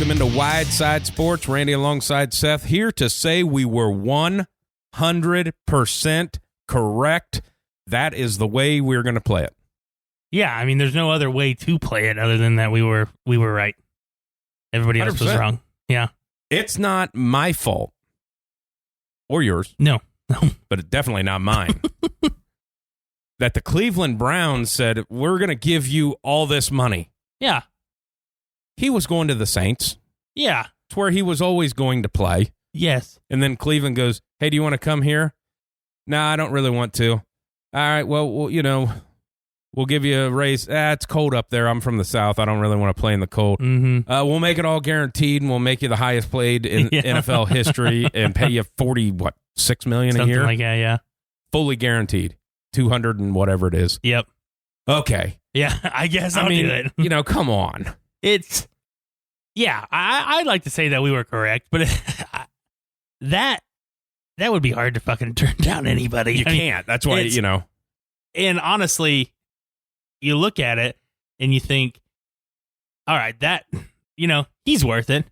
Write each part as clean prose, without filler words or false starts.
Welcome into Wideside Sports. Randy alongside Seth here to say we were 100% correct. That is the way we're going to play it. Yeah, I mean, there's no other way to play it other than that we were right. Everybody else 100%. Was wrong. Yeah. It's not my fault. Or yours. No. But it's definitely not mine. That the Cleveland Browns said, we're going to give you all this money. Yeah. He was going to the Saints. Yeah. It's where he was always going to play. Yes. And then Cleveland goes, hey, do you want to come here? No, I don't really want to. All right, well, we'll give you a raise. It's cold up there. I'm from the South. I don't really want to play in the cold. Mm-hmm. We'll make it all guaranteed, and we'll make you the highest played in NFL history and pay you $6 million Something a year? Like that, yeah. Fully guaranteed. 200 and whatever it is. Yep. Okay. Yeah, I guess I'll do it. Come on. It's, yeah, I'd like to say that we were correct, but that would be hard to fucking turn down anybody. You can't. That's why, And honestly, you look at it and you think, all right, that, he's worth it.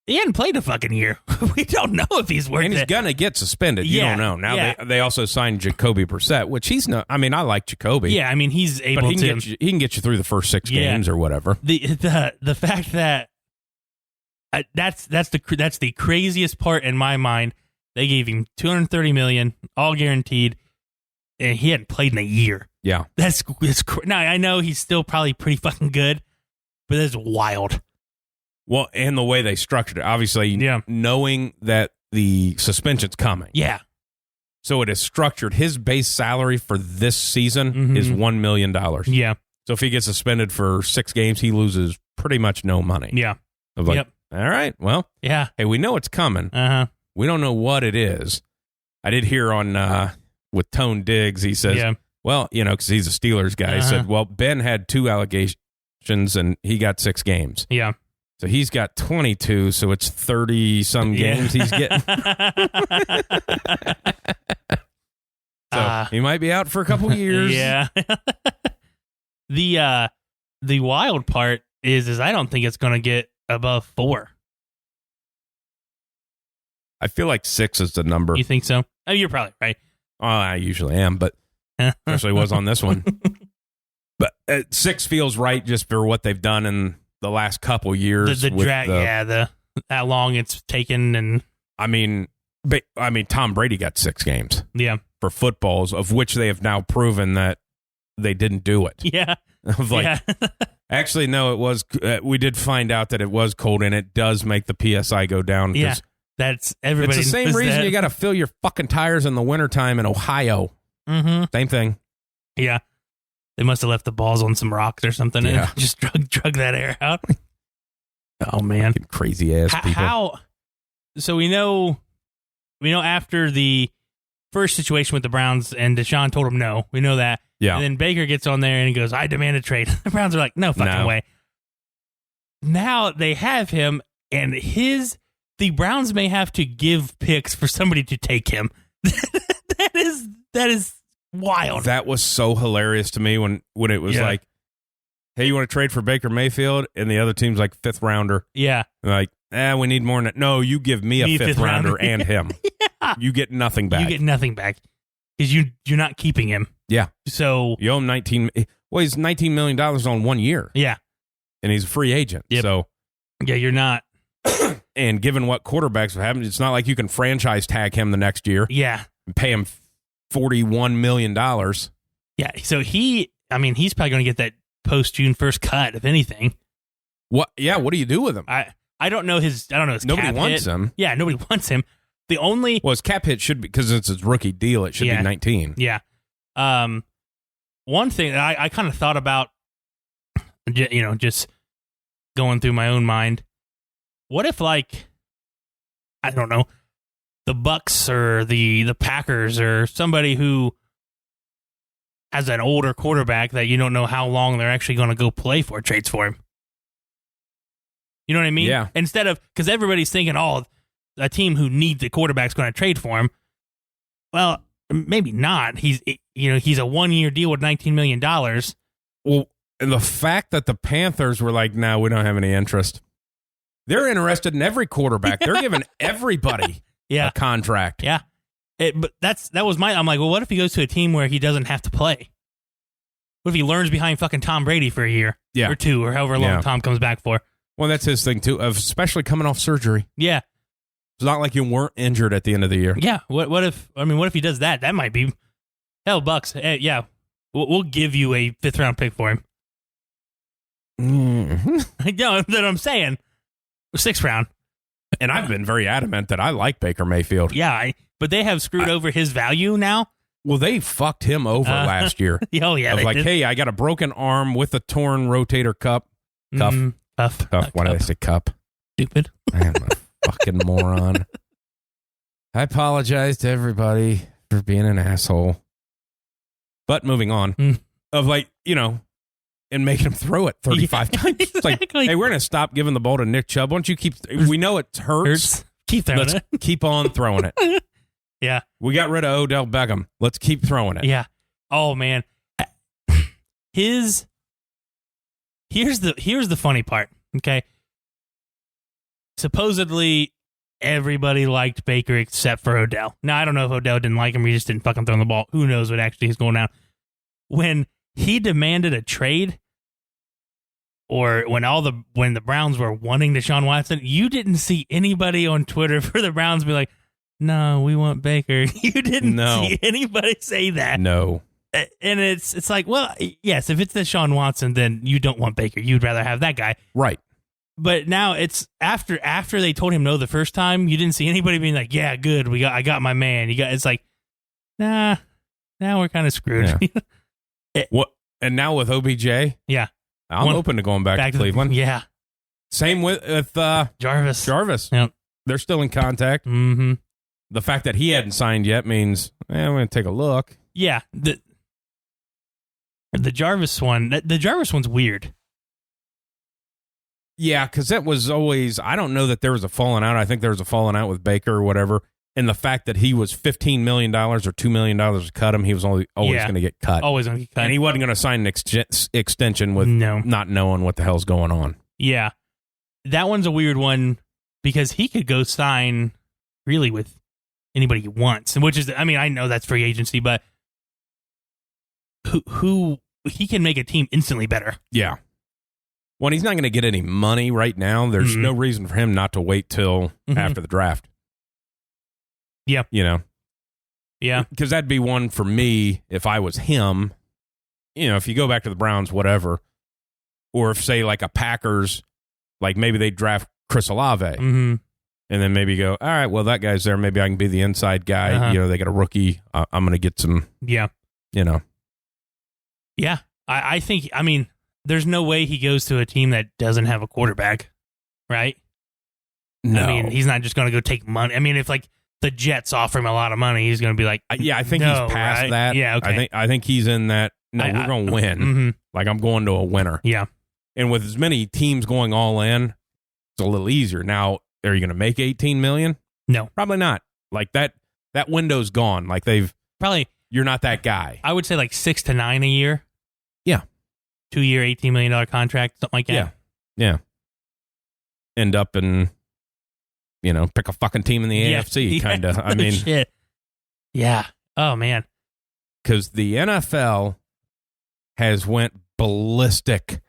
He hadn't played a fucking year. We don't know if he's worth it. And he's going to get suspended. You don't know. Now, they also signed Jacoby Brissett, which he's not. I mean, I like Jacoby. Yeah, I mean, he's able to. He can get you through the first 6 games or whatever. The fact that that's the craziest part in my mind. They gave him $230 million, all guaranteed, and he hadn't played in a year. Yeah. Now, I know he's still probably pretty fucking good, but that's wild. Well, and the way they structured it, obviously, knowing that the suspension's coming. Yeah. So it is structured. His base salary for this season is $1 million. Yeah. So if he gets suspended for 6 games, he loses pretty much no money. Yeah. All right, well. Yeah. Hey, we know it's coming. Uh-huh. We don't know what it is. I did hear on with Tone Diggs, he says, well, because he's a Steelers guy, he said, well, Ben had 2 allegations and he got 6 games. Yeah. So he's got 22, so it's 30-some games he's getting. So he might be out for a couple years. Yeah. The wild part is I don't think it's going to get above 4. I feel like 6 is the number. You think so? Oh, you're probably right. I usually am, but especially was on this one. But 6 feels right just for what they've done in the last couple years. The drag, how long it's taken, and I mean, Tom Brady got 6 games. Yeah, for footballs, of which they have now proven that they didn't do it. Yeah, actually, no, it was. We did find out that it was cold, and it does make the PSI go down. Yeah, that's everybody. It's the same reason you got to fill your fucking tires in the wintertime in Ohio. Mm-hmm. Same thing. Yeah. They must have left the balls on some rocks or something and just drug that air out. Oh, man. Crazy ass people. So we know after the first situation with the Browns and Deshaun told him no. We know that. Yeah. And then Baker gets on there and he goes, I demand a trade. The Browns are like, no fucking way. Now they have him and the Browns may have to give picks for somebody to take him. That is wild. That was so hilarious to me when it was like, hey, you want to trade for Baker Mayfield? And the other team's like 5th rounder. Yeah. Like, we need more than that. No, you give me a 5th rounder and him. Yeah. You get nothing back. You get nothing back because you're not keeping him. Yeah. So you owe him he's $19 million on 1 year. Yeah. And he's a free agent. Yep. So yeah, you're not. And given what quarterbacks have happened, it's not like you can franchise tag him the next year. Yeah. And pay him $41 million. Yeah, so he's probably going to get that post-June 1st cut, if anything. What? Yeah, what do you do with him? I don't know his nobody cap wants hit. him. Yeah, nobody wants him. His cap hit should be, because it's his rookie deal, it should be 19. Yeah. One thing that I kind of thought about, just going through my own mind, what if, I don't know, the Bucks or the Packers or somebody who has an older quarterback that you don't know how long they're actually going to go play for trades for him? You know what I mean? Yeah. Instead of, because everybody's thinking, a team who needs a quarterback's going to trade for him. Well, maybe not. He's a 1-year deal with $19 million. Well, and the fact that the Panthers were like, no, we don't have any interest. They're interested in every quarterback. They're giving everybody a contract. Yeah. But that was I'm like, well, what if he goes to a team where he doesn't have to play? What if he learns behind fucking Tom Brady for a year or two or however long Tom comes back for? Well, that's his thing, too, especially coming off surgery. Yeah. It's not like you weren't injured at the end of the year. Yeah. What if he does that? That might be, hell, Bucks. Yeah. We'll give you a 5th-round pick for him. No, that I'm saying. 6th round. And I've been very adamant that I like Baker Mayfield. Yeah, but they have screwed over his value now. Well, they fucked him over last year. Oh, yeah. Of like, hey, I got a broken arm with a torn rotator cuff. Cuff. Why did I say cup? Stupid. I am a fucking moron. I apologize to everybody for being an asshole. But moving on. Of like, and making him throw it 35 times. It's like, hey, we're going to stop giving the ball to Nick Chubb. Why don't you we know it hurts. Keep throwing it. Keep on throwing it. Yeah. We got rid of Odell Beckham. Let's keep throwing it. Yeah. Oh, man. Here's the funny part, okay? Supposedly, everybody liked Baker except for Odell. Now, I don't know if Odell didn't like him or he just didn't fucking throw the ball. Who knows what actually is going on. When he demanded a trade, or when the Browns were wanting Deshaun Watson, you didn't see anybody on Twitter for the Browns be like, no, we want Baker. You didn't see anybody say that. No. And it's like, well, yes, if it's Deshaun Watson, then you don't want Baker. You'd rather have that guy. Right. But now it's after they told him no the first time, you didn't see anybody being like, yeah, good. I got my man. It's like, nah, now we're kind of screwed. Yeah. What? And now with OBJ? Yeah. I'm open to going back to Cleveland. Yeah. Same with Jarvis. Yep. They're still in contact. Mm-hmm. The fact that he hadn't signed yet means, I'm going to take a look. Yeah. The Jarvis one, the Jarvis one's weird. Yeah, because that was always, I don't know that there was a falling out. I think there was a falling out with Baker or whatever. And the fact that he was $15 million or $2 million to cut him, he was always going to get cut. Always going to get cut. And he wasn't going to sign an extension with not knowing what the hell's going on. Yeah. That one's a weird one because he could go sign really with anybody he wants. Which is, I know that's free agency, but who he can make a team instantly better. Yeah. Well, he's not going to get any money right now. There's no reason for him not to wait till after the draft. Yeah. Yeah. Because that'd be one for me if I was him. If you go back to the Browns, whatever. Or if, say, like a Packers, like maybe they draft Chris Olave. Mm-hmm. And then maybe go, all right, well, that guy's there. Maybe I can be the inside guy. They got a rookie. I'm going to get some. Yeah. Yeah. I think, there's no way he goes to a team that doesn't have a quarterback, right? No. He's not just going to go take money. If, like, the Jets offer him a lot of money, he's going to be like, yeah, I think he's past that. Yeah, okay. I think he's in that, we're going to win. Mm-hmm. Like, I'm going to a winner. Yeah. And with as many teams going all in, it's a little easier. Now, are you going to make $18 million? No. Probably not. Like, that window's gone. Like, you're not that guy. I would say like 6 to 9 a year. Yeah. 2-year, $18 million contract, something like that. Yeah. Yeah. End up in, pick a fucking team in the AFC, kind of. Shit. Yeah. Oh, man. Because the NFL has went ballistic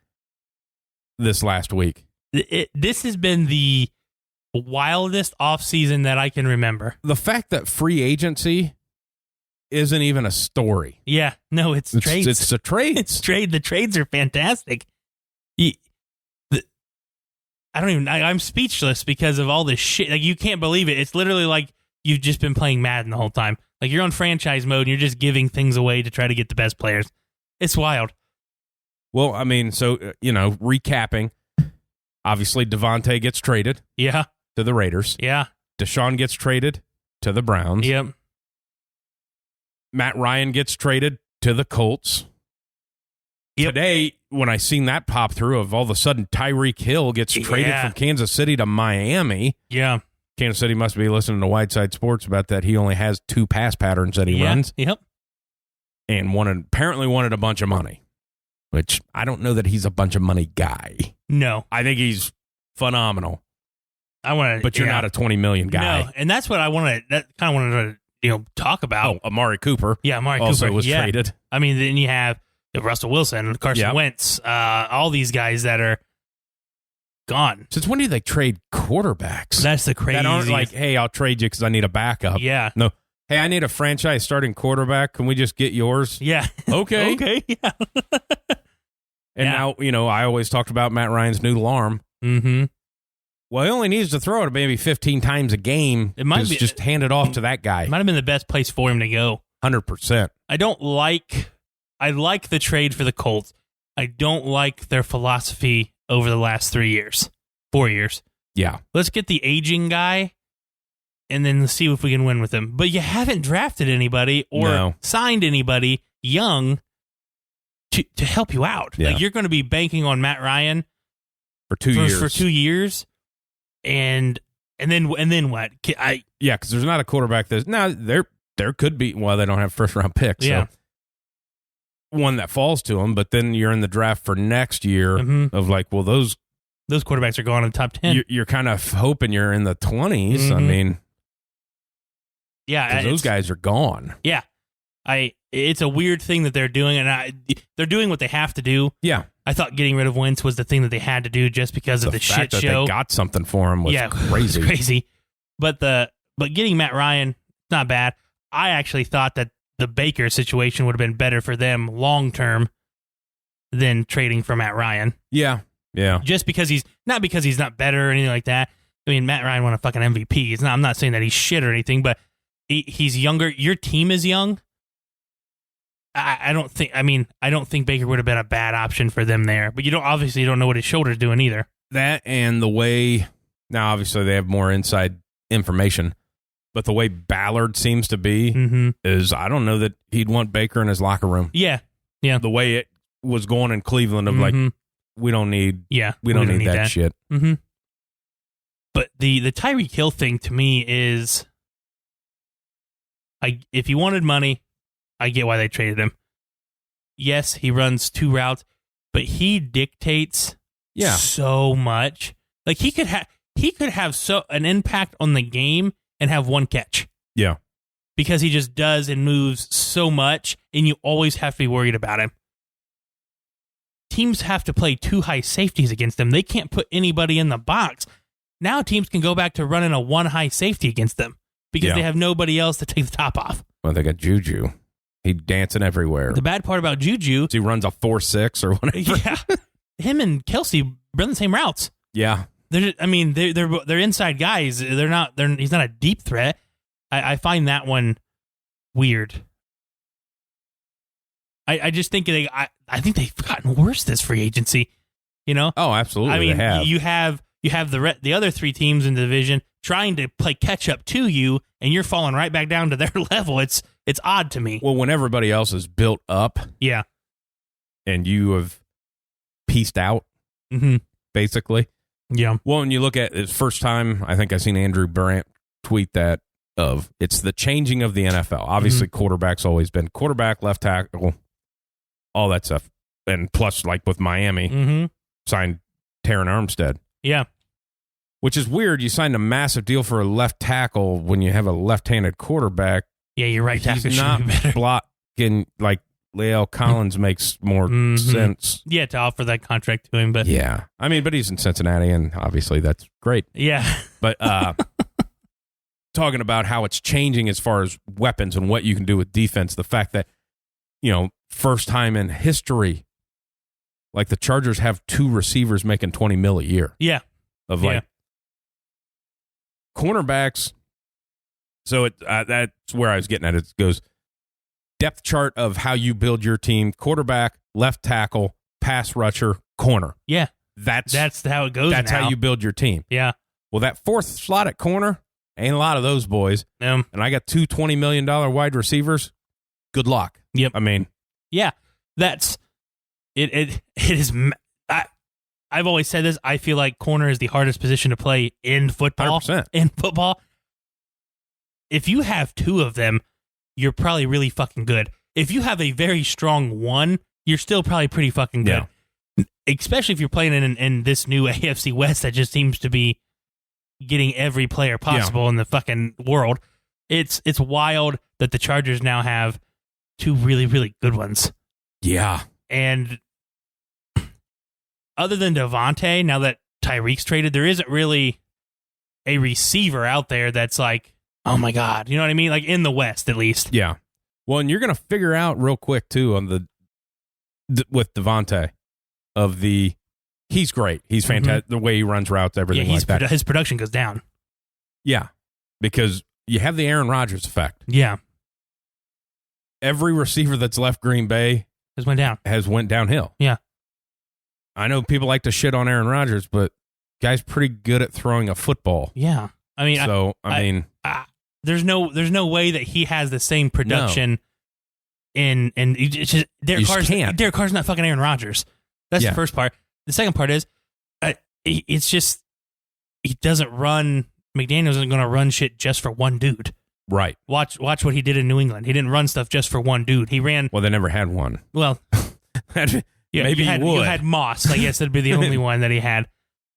this last week. This has been the wildest offseason that I can remember. The fact that free agency isn't even a story. Yeah. No, it's trades. It's a trade. It's trade. The trades are fantastic. I'm speechless because of all this shit. Like, you can't believe it. It's literally like you've just been playing Madden the whole time. Like, you're on franchise mode and you're just giving things away to try to get the best players. It's wild. Well, recapping, obviously Devontae gets traded. Yeah. To the Raiders. Yeah. Deshaun gets traded to the Browns. Yep. Matt Ryan gets traded to the Colts. Yep. Today, when I seen that pop through of all of a sudden Tyreek Hill gets traded from Kansas City to Miami. Yeah. Kansas City must be listening to Wideside Sports about that. He only has 2 pass patterns that he runs. Yep. And apparently wanted a bunch of money, which I don't know that he's a bunch of money guy. No. I think he's phenomenal. But you're not a $20 million guy. No, and that's what I wanted. That kind of wanted to talk about. Oh, Amari Cooper. Yeah, Amari also Cooper was traded. I mean, then you have Russell Wilson, Carson Wentz, all these guys that are gone. Since when do they trade quarterbacks? That's the crazy. That aren't like, hey, I'll trade you because I need a backup. Yeah. No. Hey, I need a franchise starting quarterback. Can we just get yours? Yeah. Okay. Okay. Yeah. And now, I always talked about Matt Ryan's new alarm. Mm-hmm. Well, he only needs to throw it maybe 15 times a game. It might be just hand it off to that guy. It might have been the best place for him to go. 100%. I like the trade for the Colts. I don't like their philosophy over the last 4 years. Yeah. Let's get the aging guy and then see if we can win with him. But you haven't drafted anybody or signed anybody young to help you out. Yeah. Like, you're going to be banking on Matt Ryan for 2 years. For 2 years. And then what? Yeah, because there's not a quarterback that's now there could be. Well, they don't have first round picks. Yeah. So one that falls to them, but then you're in the draft for next year of like, well, those quarterbacks are going in the top 10. You're kind of hoping you're in the 20s. I mean, yeah, those guys are gone. Yeah, it's a weird thing that they're doing, and they're doing what they have to do. Yeah. I thought getting rid of Wentz was the thing that they had to do just because of the shit fact show. That they got something for him was crazy. It was crazy. But getting Matt Ryan, not bad. I actually thought that the Baker situation would have been better for them long term than trading for Matt Ryan. Yeah. Yeah. Just because he's not better or anything like that. I mean, Matt Ryan won a fucking MVP. I'm not saying that he's shit or anything, but he's younger. Your team is young. I don't think Baker would have been a bad option for them there. But you don't know what his shoulder's doing either. That and the way, now obviously they have more inside information, but the way Ballard seems to be is, I don't know that he'd want Baker in his locker room. Yeah. Yeah. The way it was going in Cleveland of like, we don't need that shit. Mm-hmm. But the Tyreek Hill thing to me is, if he wanted money, I get why they traded him. Yes, he runs 2 routes, but he dictates so much. Like, he could have an impact on the game and have 1 catch. Yeah. Because he just does and moves so much, and you always have to be worried about him. Teams have to play 2 high safeties against them. They can't put anybody in the box. Now teams can go back to running a 1 high safety against them because they have nobody else to take the top off. Well, they got Juju. He's dancing everywhere. The bad part about Juju, he runs a 4.6 or whatever. Yeah, him and Kelsey run the same routes. Yeah, they're inside guys. He's not a deep threat. I find that one weird. I just think I think they've gotten worse this free agency. You know? Oh, absolutely. I mean, they have. you have the other 3 teams in the division trying to play catch up to you, and you're falling right back down to their level. It's odd to me. Well, when everybody else is built up, and you have pieced out, basically. Yeah. Well, when you look at it, first time, I think I seen Andrew Brandt tweet that it's the changing of the NFL. Obviously, quarterback's always been quarterback, left tackle, all that stuff, and plus, like with Miami, signed Taron Armstead. Yeah. Which is weird. You signed a massive deal for a left tackle when you have a left-handed quarterback. Yeah, you're right. He's not blocking like La'el Collins makes more sense. Yeah, to offer that contract to him, but yeah, I mean, but he's in Cincinnati, and obviously that's great. Yeah, but talking about how it's changing as far as weapons and what you can do with defense, the fact that first time in history, like the Chargers have 2 receivers making $20 million a year. Yeah, cornerbacks. So that's where I was getting at. It goes depth chart of how you build your team: quarterback, left tackle, pass rusher, corner. Yeah, that's how it goes. That's how you build your team. Yeah. Well, that 4th slot at corner ain't a lot of those boys. And I got 2 $20 million wide receivers. Good luck. Yep. I mean, yeah, that's it. It is. I've always said this. I feel like corner is the hardest position to play in football. 100%. In football, if you have 2 of them, you're probably really fucking good. If you have a very strong 1, you're still probably pretty fucking good. Yeah. Especially if you're playing in this new AFC West that just seems to be getting every player possible in the fucking world. It's wild that the Chargers now have two really, really good ones. Yeah. And other than Devontae, now that Tyreek's traded, there isn't really a receiver out there that's like, oh my God. You know what I mean? Like in the West, at least. Yeah. Well, and you're going to figure out real quick, too, on with Devontae, he's great. He's fantastic. The way he runs routes, everything like that. His production goes down. Yeah. Because you have the Aaron Rodgers effect. Yeah. Every receiver that's left Green Bay has went downhill. Yeah. I know people like to shit on Aaron Rodgers, but guy's pretty good at throwing a football. Yeah. I mean, there's no way that he has the same production and it's just Derek Carr's not fucking Aaron Rodgers. That's the first part. The second part is it's just he doesn't run. McDaniels isn't going to run shit just for one dude. Right. Watch what he did in New England. He didn't run stuff just for one dude. He ran. Well, they never had one. Well, maybe you had Moss. I guess that'd be the only one that he had.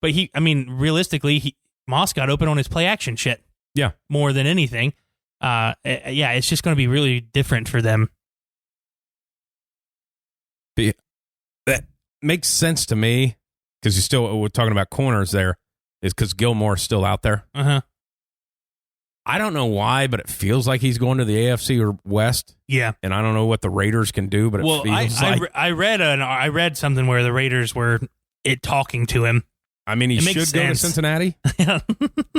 But realistically, Moss got open on his play action shit. Yeah. More than anything. It's just going to be really different for them. That makes sense to me because we're talking about corners there, is because Gilmore's still out there. Uh-huh. I don't know why, but it feels like he's going to the AFC or West. Yeah. And I don't know what the Raiders can do, but it feels like... I read something where the Raiders were talking to him. I mean, he should go to Cincinnati. Yeah.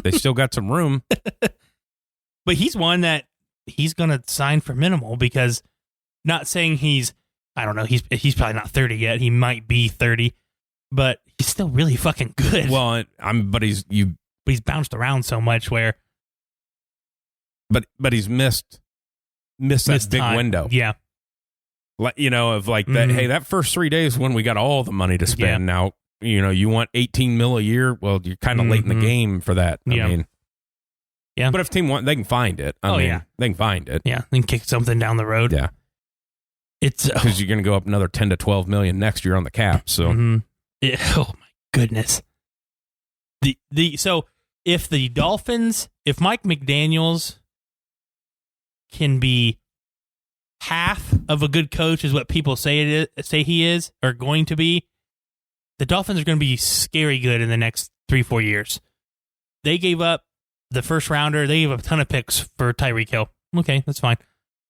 They still got some room. But he's one that he's going to sign for minimal because not saying he's probably not 30 yet. He might be 30, but he's still really fucking good. Well, but he's bounced around so much where... But he's missed that big time. window. Yeah. Of like that, hey, that first 3 days when we got all the money to spend. Now, you want $18 million a year. Well, you're kind of late in the game for that. I mean, yeah. But if team want, they can find it. I mean, they can find it. Yeah. They can kick something down the road. Yeah. It's because you're going to go up another 10 to 12 million next year on the cap. So, oh my goodness. So if Mike McDaniels can be half of a good coach is what people say he is or going to be, the Dolphins are going to be scary good in the next 3-4 years. They gave up the first rounder. They gave up a ton of picks for Tyreek Hill. Okay, that's fine.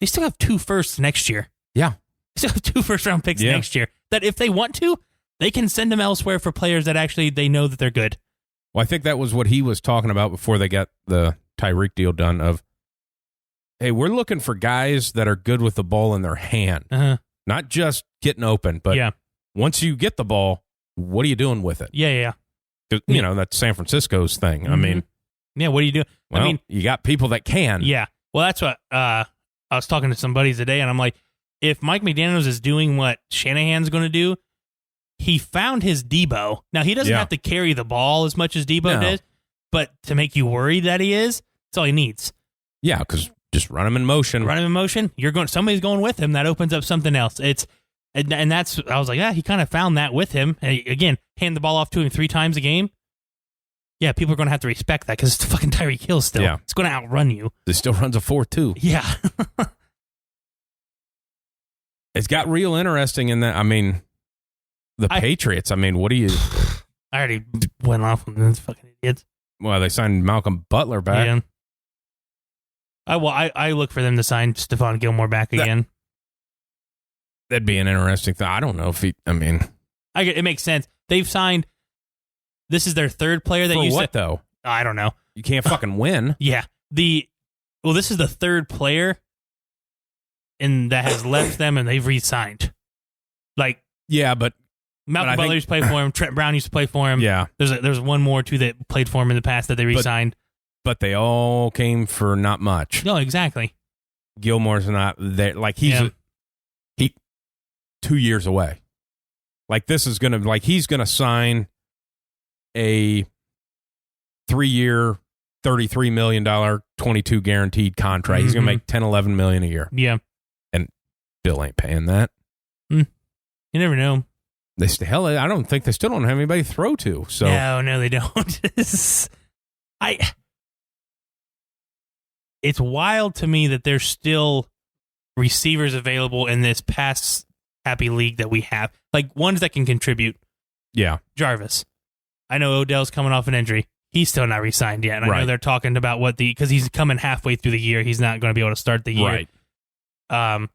They still have 2 firsts next year. Yeah. They still have 2 first-round picks next year that if they want to, they can send them elsewhere for players that actually they know that they're good. Well, I think that was what he was talking about before they got the Tyreek deal done of, hey, we're looking for guys that are good with the ball in their hand. Not just getting open, but once you get the ball, what are you doing with it? Yeah. That's San Francisco's thing. I mean, what are you doing? Well, you got people that can. Yeah. Well, that's what I was talking to some buddies today, and I'm like, if Mike McDaniels is doing what Shanahan's going to do, he found his Debo. Now, he doesn't have to carry the ball as much as Debo did, but to make you worried that he is, that's all he needs. Yeah, because just run him in motion. Somebody's going with him. That opens up something else. And that's, I was like, he kind of found that with him. And again, hand the ball off to him 3 times a game. Yeah, people are going to have to respect that because it's fucking Tyreek Hill still. Yeah. It's going to outrun you. It still runs a 4.2. Yeah. It's got real interesting in that. I mean, Patriots, I mean, what do you... I already went off on those fucking idiots. Well, they signed Malcolm Butler back. Yeah. I look for them to sign Stephon Gilmore back again. That'd be an interesting thing. I don't know if it makes sense. They've signed. This is their 3rd player that for what though? I don't know. You can't fucking win. Yeah. This is the 3rd player, and that has left them, and they've re-signed. Like but Malcolm Butler used to play for him. Trent Brown used to play for him. Yeah. There's one more too that played for him in the past that they re-signed. But they all came for not much. No, exactly. Gilmore's not there. Like he 2 years away. Like this is gonna he's gonna sign a 3-year, $33 million, 22 guaranteed contract. He's gonna make $10-11 million a year. Yeah, and Bill ain't paying that. You never know. I don't think they still don't have anybody to throw to. So no, they don't. It's wild to me that there's still receivers available in this pass happy league that we have, like ones that can contribute. Yeah. Jarvis. I know Odell's coming off an injury. He's still not re-signed yet. And I know they're talking about because he's coming halfway through the year. He's not going to be able to start the year. Right.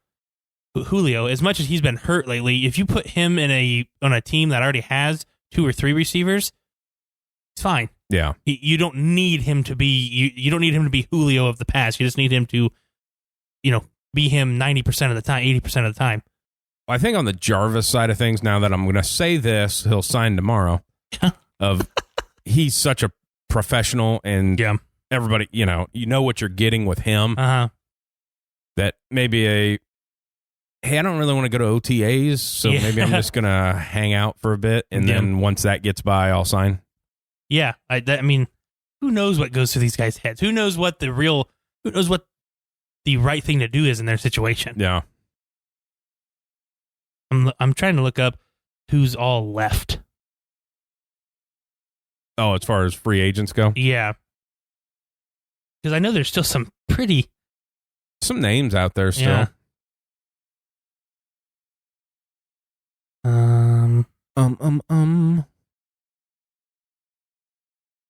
Julio, as much as he's been hurt lately, if you put him on a team that already has 2 or 3 receivers, it's fine. Yeah. You don't need him to be you don't need him to be Julio of the past. You just need him to, be him 90% of the time, 80% of the time. I think on the Jarvis side of things, now that I'm going to say this, he'll sign tomorrow. He's such a professional, and everybody, you know what you're getting with him. That maybe hey, I don't really want to go to OTAs, so maybe I'm just going to hang out for a bit, and then once that gets by, I'll sign. Yeah, I mean, who knows what goes through these guys' heads? Who knows what the right thing to do is in their situation? Yeah. I'm trying to look up who's all left. Oh, as far as free agents go? Yeah. Because I know there's still some names out there still. Yeah.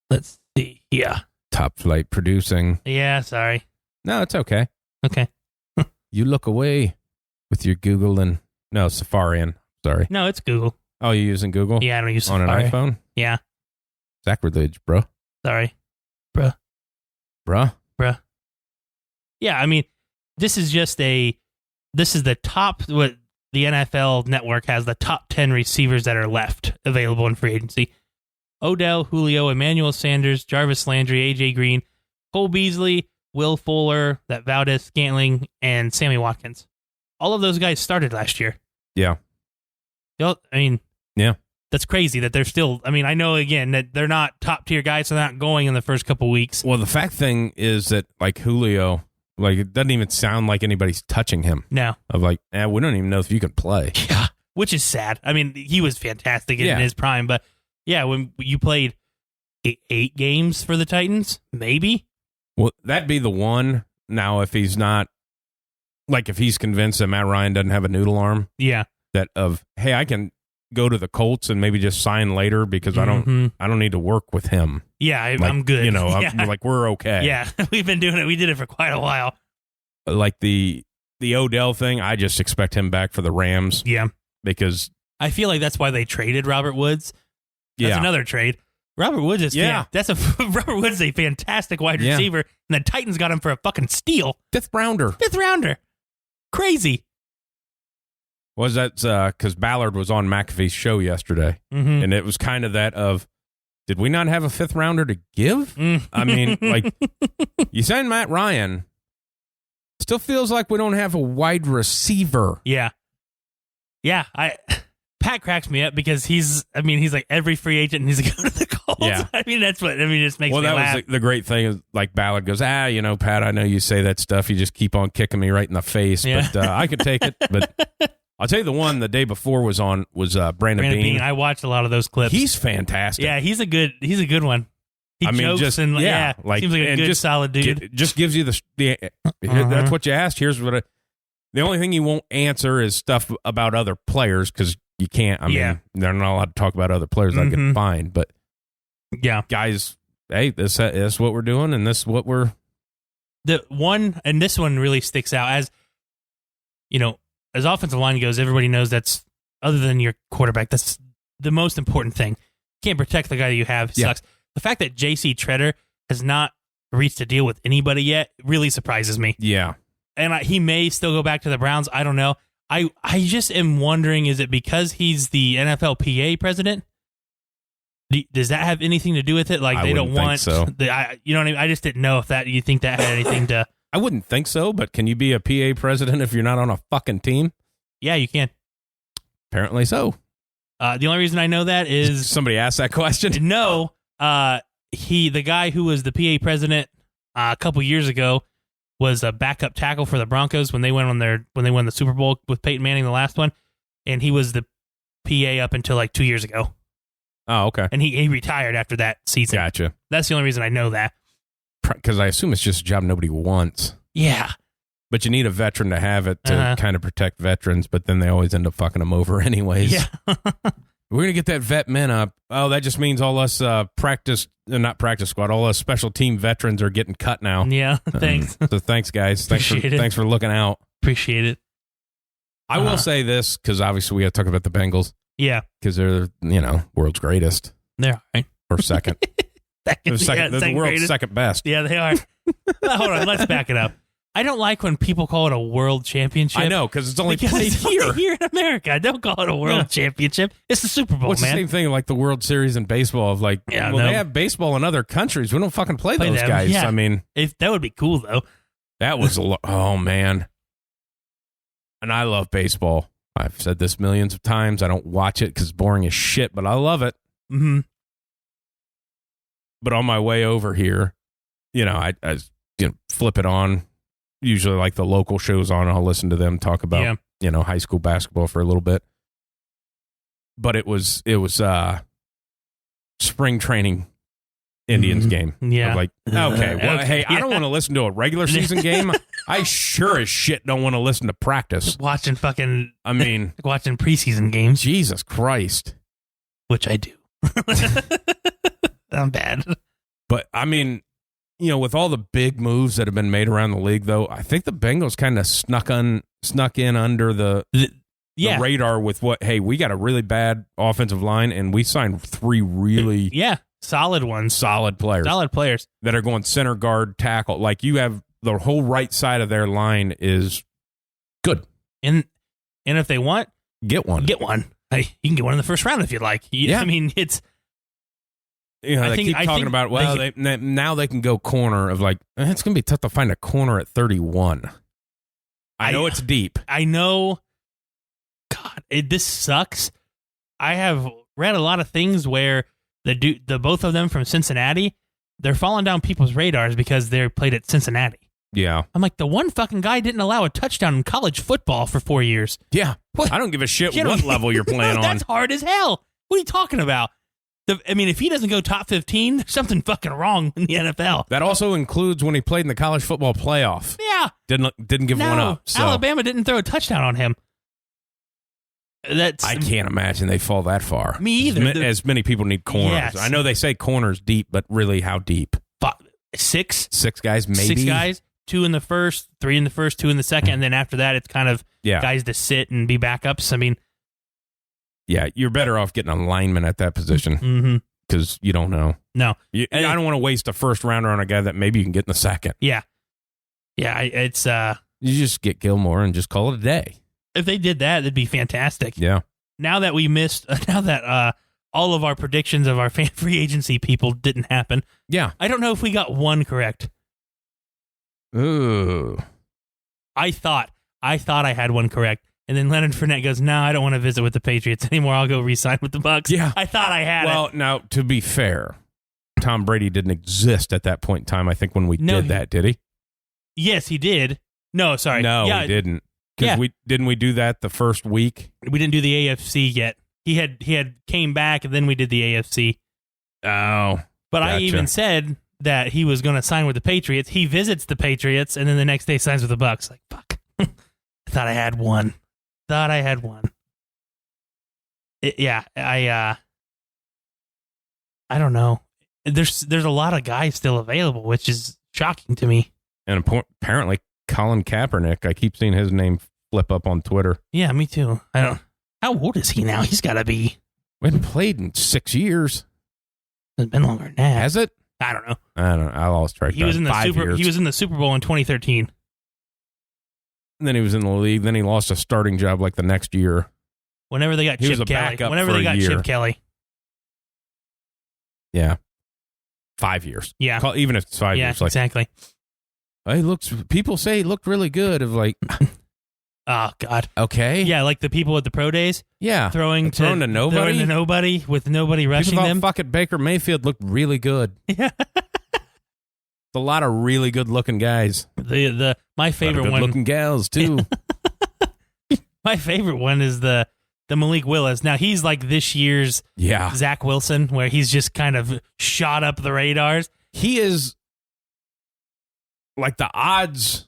Let's see. Yeah. Top flight producing. Yeah, sorry. No, it's okay. Okay. You look away with your Google and Safari. And sorry. No, it's Google. Oh, you're using Google? Yeah, I don't use on Safari. an iPhone? Yeah. Sacrilege, bro. Sorry. Bruh. Yeah, I mean, this is the top, what the NFL Network has, the top 10 receivers that are left available in free agency. Odell, Julio, Emmanuel Sanders, Jarvis Landry, A.J. Green, Cole Beasley, Will Fuller, that Valdez Scantling, and Sammy Watkins. All of those guys started last year. Yeah. I mean, yeah. That's crazy that they're still, I mean, I know, again, that they're not top-tier guys, so they're not going in the first couple weeks. Well, the fact thing is that, like, Julio, like, it doesn't even sound like anybody's touching him. No. Of like, we don't even know if you can play. Yeah, which is sad. I mean, he was fantastic in his prime, but, yeah, when you played 8 games for the Titans, maybe? Well, that'd be the one. Now, if he's not, like, if he's convinced that Matt Ryan doesn't have a noodle arm. Yeah. That hey, I can go to the Colts and maybe just sign later because I don't need to work with him. Yeah, I'm good. I'm like, we're okay. Yeah, we've been doing it. We did it for quite a while. Like the Odell thing, I just expect him back for the Rams. Yeah. Because I feel like that's why they traded Robert Woods. That's another trade. Robert Woods is Robert Woods is a fantastic wide receiver, and the Titans got him for a fucking steal. 5th rounder. Crazy. Was that because Ballard was on McAfee's show yesterday, and it was kind of that of, did we not have a 5th rounder to give? I mean, like, you signed Matt Ryan, still feels like we don't have a wide receiver. Yeah. Pat cracks me up because he's like every free agent needs to go to the Colts. Yeah. It just makes me laugh. Well, that was the great thing is, like, Ballard goes, Pat, I know you say that stuff. You just keep on kicking me right in the face, but I could take it. But I'll tell you, the one the day before was Brandon Beane. I watched a lot of those clips. He's fantastic. Yeah, he's a good one. He jokes seems like a good, solid dude. Just gives you that's what you asked. Here's what the only thing you won't answer is stuff about other players because you can't. I mean, they're not allowed to talk about other players. I get fined, but guys, hey, this is what we're doing, and this is what we're. This one really sticks out as, as offensive line goes. Everybody knows that's, other than your quarterback, that's the most important thing. You can't protect the guy that you have. Sucks. The fact that J.C. Treader has not reached a deal with anybody yet really surprises me. Yeah. And he may still go back to the Browns. I don't know. I just am wondering, is it because he's the NFLPA president? Does that have anything to do with it? Like, they don't want so. You know what I mean? I just didn't know if you think that had anything to. I wouldn't think so, but can you be a PA president if you're not on a fucking team? Yeah, you can. Apparently so. The only reason I know that is somebody asked that question. No, the guy who was the PA president a couple years ago was a backup tackle for the Broncos when they won the Super Bowl with Peyton Manning, the last one, and he was the PA up until like 2 years ago. Oh, okay. And he retired after that season. Gotcha. That's the only reason I know that. Because I assume it's just a job nobody wants. Yeah. But you need a veteran to have it to kind of protect veterans, but then they always end up fucking them over anyways. Yeah. We're going to get that vet men up. Oh, that just means all us not practice squad, all us special team veterans are getting cut now. Yeah, thanks. So thanks, guys. Appreciate it. Thanks for looking out. Appreciate it. I will say this, because obviously we got to talk about the Bengals. Yeah. Because they're, world's greatest. They're all right. Or second. They're the world's greatest. second best. Yeah, they are. Hold on, let's back it up. I don't like when people call it a world championship. I know, because it's only played here. Here in America. Don't call it a world championship. It's the Super Bowl, Well, it's man. the same thing like the World Series in baseball of they have baseball in other countries. We don't fucking play those them. guys. Yeah. I mean, that would be cool, though. that was oh, man. And I love baseball. I've said this millions of times. I don't watch it because it's boring as shit, but I love it. Mm-hmm. But on my way over here, I flip it on. Usually like the local shows on, I'll listen to them talk about, high school basketball for a little bit. But it was spring training Indians game. Yeah. Like, okay, well, hey, I don't want to listen to a regular season game. I sure as shit don't want to listen to practice. Watching watching preseason games. Jesus Christ. Which I do. I'm bad. But I mean, with all the big moves that have been made around the league, though, I think the Bengals kind of snuck in under the radar with we got a really bad offensive line, and we signed 3 really solid ones. Solid players that are going center, guard, tackle. Like, you have the whole right side of their line is good. And if they want, get one. Hey, you can get one in the first round if you'd like. I mean, it's... they keep talking about, now they can go corner of it's going to be tough to find a corner at 31. I know it's deep. I know. God, this sucks. I have read a lot of things where the both of them from Cincinnati, they're falling down people's radars because they played at Cincinnati. Yeah. I'm like, the one fucking guy didn't allow a touchdown in college football for 4 years. Yeah. What? I don't give a shit what level you're playing on. That's hard as hell. What are you talking about? If he doesn't go top 15, there's something fucking wrong in the NFL. That also includes when he played in the college football playoff. Yeah. Didn't give one up. So. Alabama didn't throw a touchdown on him. I can't imagine they fall that far. Me either. As many people need corners. Yes. I know they say corners deep, but really how deep? 6 guys, maybe. 6 guys, 2 in the first, 3 in the first, 2 in the second, and then after that it's kind of guys to sit and be backups. I mean, yeah, you're better off getting a lineman at that position because you don't know. No. I don't want to waste a first rounder on a guy that maybe you can get in the second. Yeah. Yeah, it's... You just get Gilmore and just call it a day. If they did that, it'd be fantastic. Yeah. Now that all of our predictions of our free agency people didn't happen. Yeah. I don't know if we got one correct. Ooh. I thought I had one correct. And then Leonard Fournette goes, no, I don't want to visit with the Patriots anymore. I'll go re-sign with the Bucs. Yeah. I thought I had it. Well, now, to be fair, Tom Brady didn't exist at that point in time, I think, when we did that, did he? Yes, he did. No, sorry. No, he didn't. Because didn't we do that the first week? We didn't do the AFC yet. He had came back, and then we did the AFC. Oh. But gotcha. I even said that he was going to sign with the Patriots. He visits the Patriots, and then the next day signs with the Bucs. Like, fuck. I thought I had one. I don't know. There's a lot of guys still available, which is shocking to me. And apparently Colin Kaepernick, I keep seeing his name flip up on Twitter. Yeah, me too. How old is he now? He's got to be... We haven't played in 6 years. It's been longer than that. Has it? I don't know. I lost track. He was in the 5 years. He was in the Super Bowl in 2013. And then he was in the league. Then he lost a starting job like the next year. Whenever they got Chip Kelly. Chip Kelly. Yeah. 5 years. Yeah. Even if it's 5 years. Yeah, exactly. People say he looked really good. Of like... Oh, God. Okay. Yeah, like the people at the pro days. Yeah. Throwing to nobody. Throwing to nobody with nobody rushing them. Fucking Baker Mayfield looked really good. Yeah. A lot of really good looking guys. My favorite one. Good looking gals too. My favorite one is the the Malik Willis. Now, he's like this year's Zach Wilson, where he's just kind of shot up the radars. He is like the odds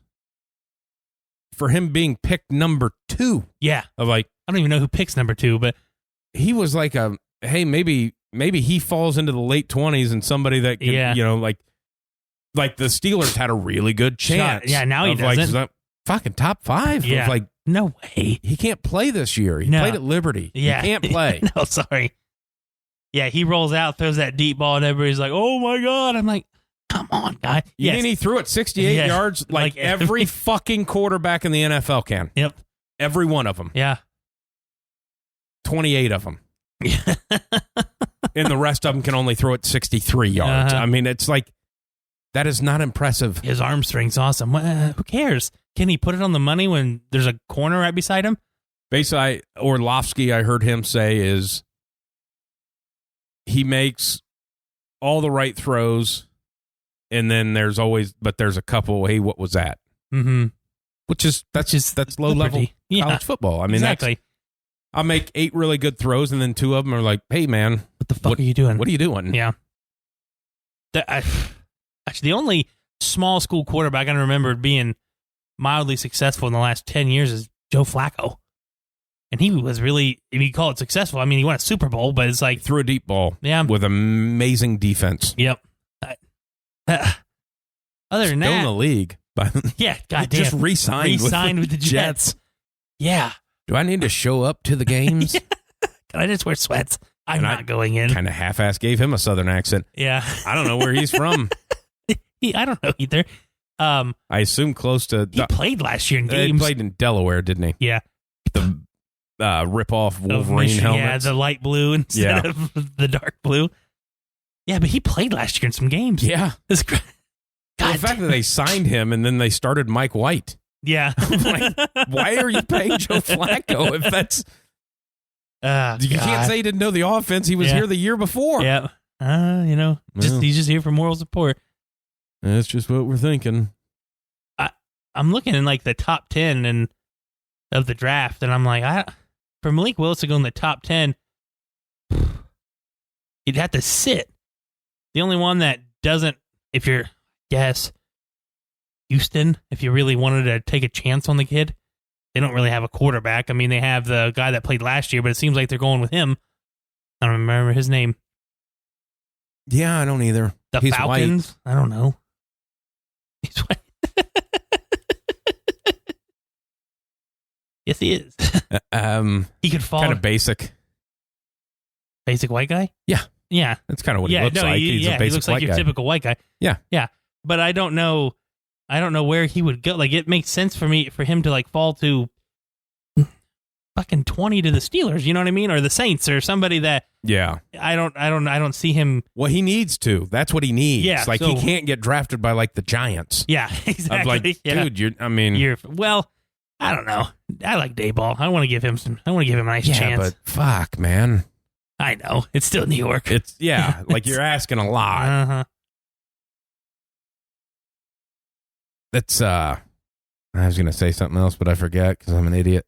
for him being picked number 2. Yeah. Of like, I don't even know who picks number 2, but he was like maybe he falls into the late 20s and somebody that can, like the Steelers had a really good chance. Yeah, now he doesn't. Like, fucking top 5. Yeah. Like, no way. He can't play this year. He played at Liberty. Yeah. He can't play. No, sorry. Yeah, he rolls out, throws that deep ball, and everybody's like, oh, my God. I'm like, come on, guy. You mean he threw it 68 yards like every fucking quarterback in the NFL can? Yep. Every one of them. Yeah. 28 of them. Yeah. And the rest of them can only throw it 63 yards. I mean, it's like, that is not impressive. His arm strength's awesome. Who cares? Can he put it on the money when there's a corner right beside him? Basically, Orlovsky, I heard him say, is he makes all the right throws, and then there's a couple, hey, what was that? Mm-hmm. That's low level college football. I mean, exactly. I'll make 8 really good throws, and then 2 of them are like, hey, man. What the fuck are you doing? What are you doing? Yeah. Actually, the only small school quarterback I remember being mildly successful in the last 10 years is Joe Flacco. And he was really, if you call it successful, I mean, he won a Super Bowl, but it's like... Threw a deep ball. Yeah. With amazing defense. Yep. Other than that... Still in the league. Yeah, goddamn. Just re-signed with the Jets. Yeah. Do I need to show up to the games? Yeah. Can I just wear sweats? I'm not going in. Kind of half-ass gave him a southern accent. Yeah. I don't know where he's from. I don't know either. I assume close to... He played last year in games. He played in Delaware, didn't he? Yeah. The rip-off Wolverine helmets. Yeah, the light blue instead of the dark blue. Yeah, but he played last year in some games. Yeah. It's great. Well, the fact that they signed him and then they started Mike White. Yeah. Like, why are you paying Joe Flacco if that's... you can't say he didn't know the offense. He was here the year before. Yeah. He's just here for moral support. That's just what we're thinking. I'm looking in like the top 10 of the draft, and I'm like, for Malik Willis to go in the top 10, he'd have to sit. The only one that doesn't, if you're, Houston, if you really wanted to take a chance on the kid, they don't really have a quarterback. I mean, they have the guy that played last year, but it seems like they're going with him. I don't remember his name. Yeah, I don't either. He's Falcons? White. I don't know. He's white. Yes, he is. He could fall. Kind of basic. Basic white guy? Yeah. Yeah. That's kind of what he looks like. He's a basic he looks like your guy. typical white guy. Yeah. Yeah. But I don't know where he would go. Like, it makes sense for him to like fall to fucking 20 to the Steelers, you know what I mean? Or the Saints or somebody that I don't see him. Well, he needs to. That's what he needs. Yeah, like, he can't get drafted by like the Giants. Yeah, exactly. Of like, dude, I don't know. I like Dayball. I want to give him a nice chance. Yeah, but fuck, man. I know. It's still New York. It's like you're asking a lot. Uh-huh. That's I was going to say something else, but I forget because I'm an idiot.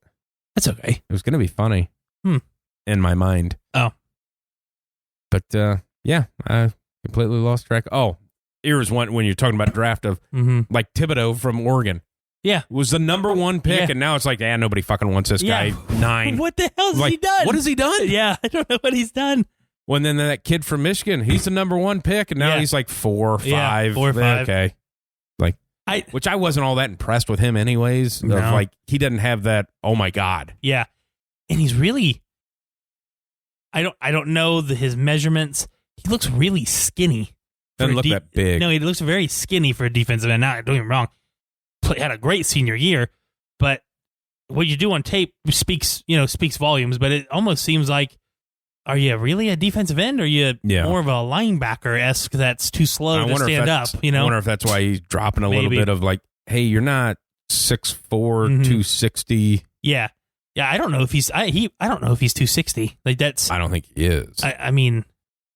That's okay. It was going to be funny in my mind. Oh. But, I completely lost track. Oh, here's one when you're talking about draft of, like, Thibodeau from Oregon. Yeah. Was the number 1 pick, and now it's like, nobody fucking wants this guy. 9. What the hell has he done? What has he done? Yeah, I don't know what he's done. Well, and then that kid from Michigan, he's the number 1 pick, and now he's like 4 or 5. Yeah, 4 or 5. Okay. Which I wasn't all that impressed with him anyways. No. Of like, he doesn't have that, oh my God. Yeah. And he's really, I don't know his measurements. He looks really skinny. Doesn't look that big. No, he looks very skinny for a defensive end. Now, don't get me wrong. Had a great senior year, but what you do on tape speaks volumes, but it almost seems like, are you really a defensive end, or are you more of a linebacker-esque that's too slow to stand up? I wonder if that's why he's dropping a little bit of like, hey, you're not 6'4", 260. Yeah. Yeah, I don't know if he's I don't know if he's 260. Like, that's, I don't think he is. I mean,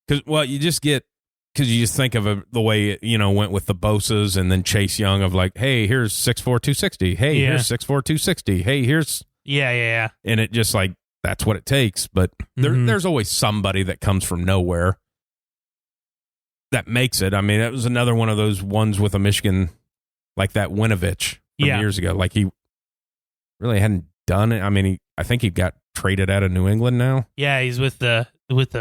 because you just think of the way went with the Bosas and then Chase Young of like, hey, here's 6'4", 260. Hey, here's 6'4", 260. Hey, here's yeah. And it just like that's what it takes. But there's always somebody that comes from nowhere that makes it. I mean, it was another one of those ones with a Michigan, like that Winovich from years ago. Like he really hadn't done it. I mean, I think he got traded out of New England now. Yeah, he's with the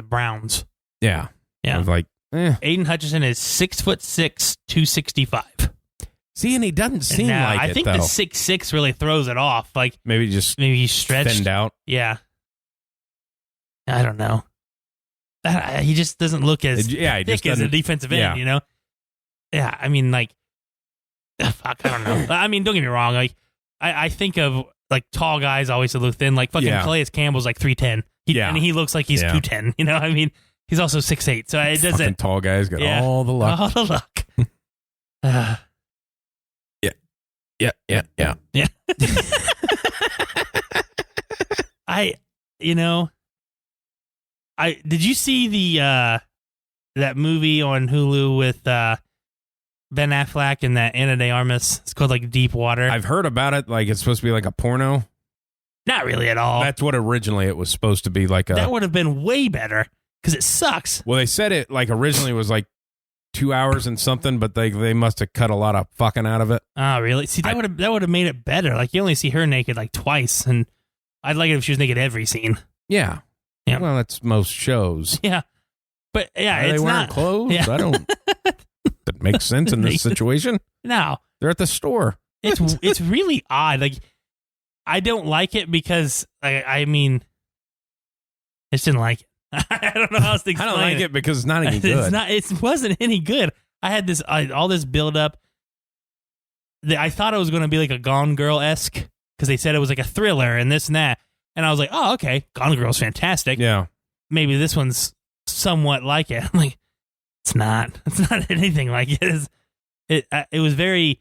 Browns. Yeah. Yeah. I was like, Aiden Hutchinson is 6'6", 265. See, and he doesn't seem like I it, think though. the 6'6" really throws it off. Like maybe he's stretched. thinned out. Yeah. I don't know. He just doesn't look as thick as a defensive end, you know? Yeah, I mean, like, fuck, I don't know. I mean, don't get me wrong. Like, I think of, like, tall guys always look thin. Like, fucking Calais Campbell's like 310. And he looks like he's 210. You know, I mean, he's also 6'8". So it doesn't. Fucking tall guys got all the luck. All the luck. Yeah. Did you see the that movie on Hulu with Ben Affleck and that Ana de Armas? It's called like Deep Water. I've heard about it. Like it's supposed to be like a porno. Not really at all. That's what originally it was supposed to be like. That would have been way better because it sucks. Well, they said it like originally was like 2 hours and something, but they must have cut a lot of fucking out of it. Oh, really? See, that would have made it better. Like you only see her naked like twice, and I'd like it if she was naked every scene. Yeah. Well, that's most shows. Yeah, but yeah, Are it's they wearing not clothes. Yeah. I don't. That makes sense in this situation. No, they're at the store. It's really odd. Like I don't like it because I mean, I just didn't like it. I don't know how else to explain I don't like it because it's not any good. It wasn't any good. I had this all this build up. I thought it was going to be like a Gone Girl-esque because they said it was like a thriller and this and that. And I was like, oh, okay, Gone Girl's fantastic. Yeah. Maybe this one's somewhat like it. I'm like, it's not. It's not anything like it. It was very.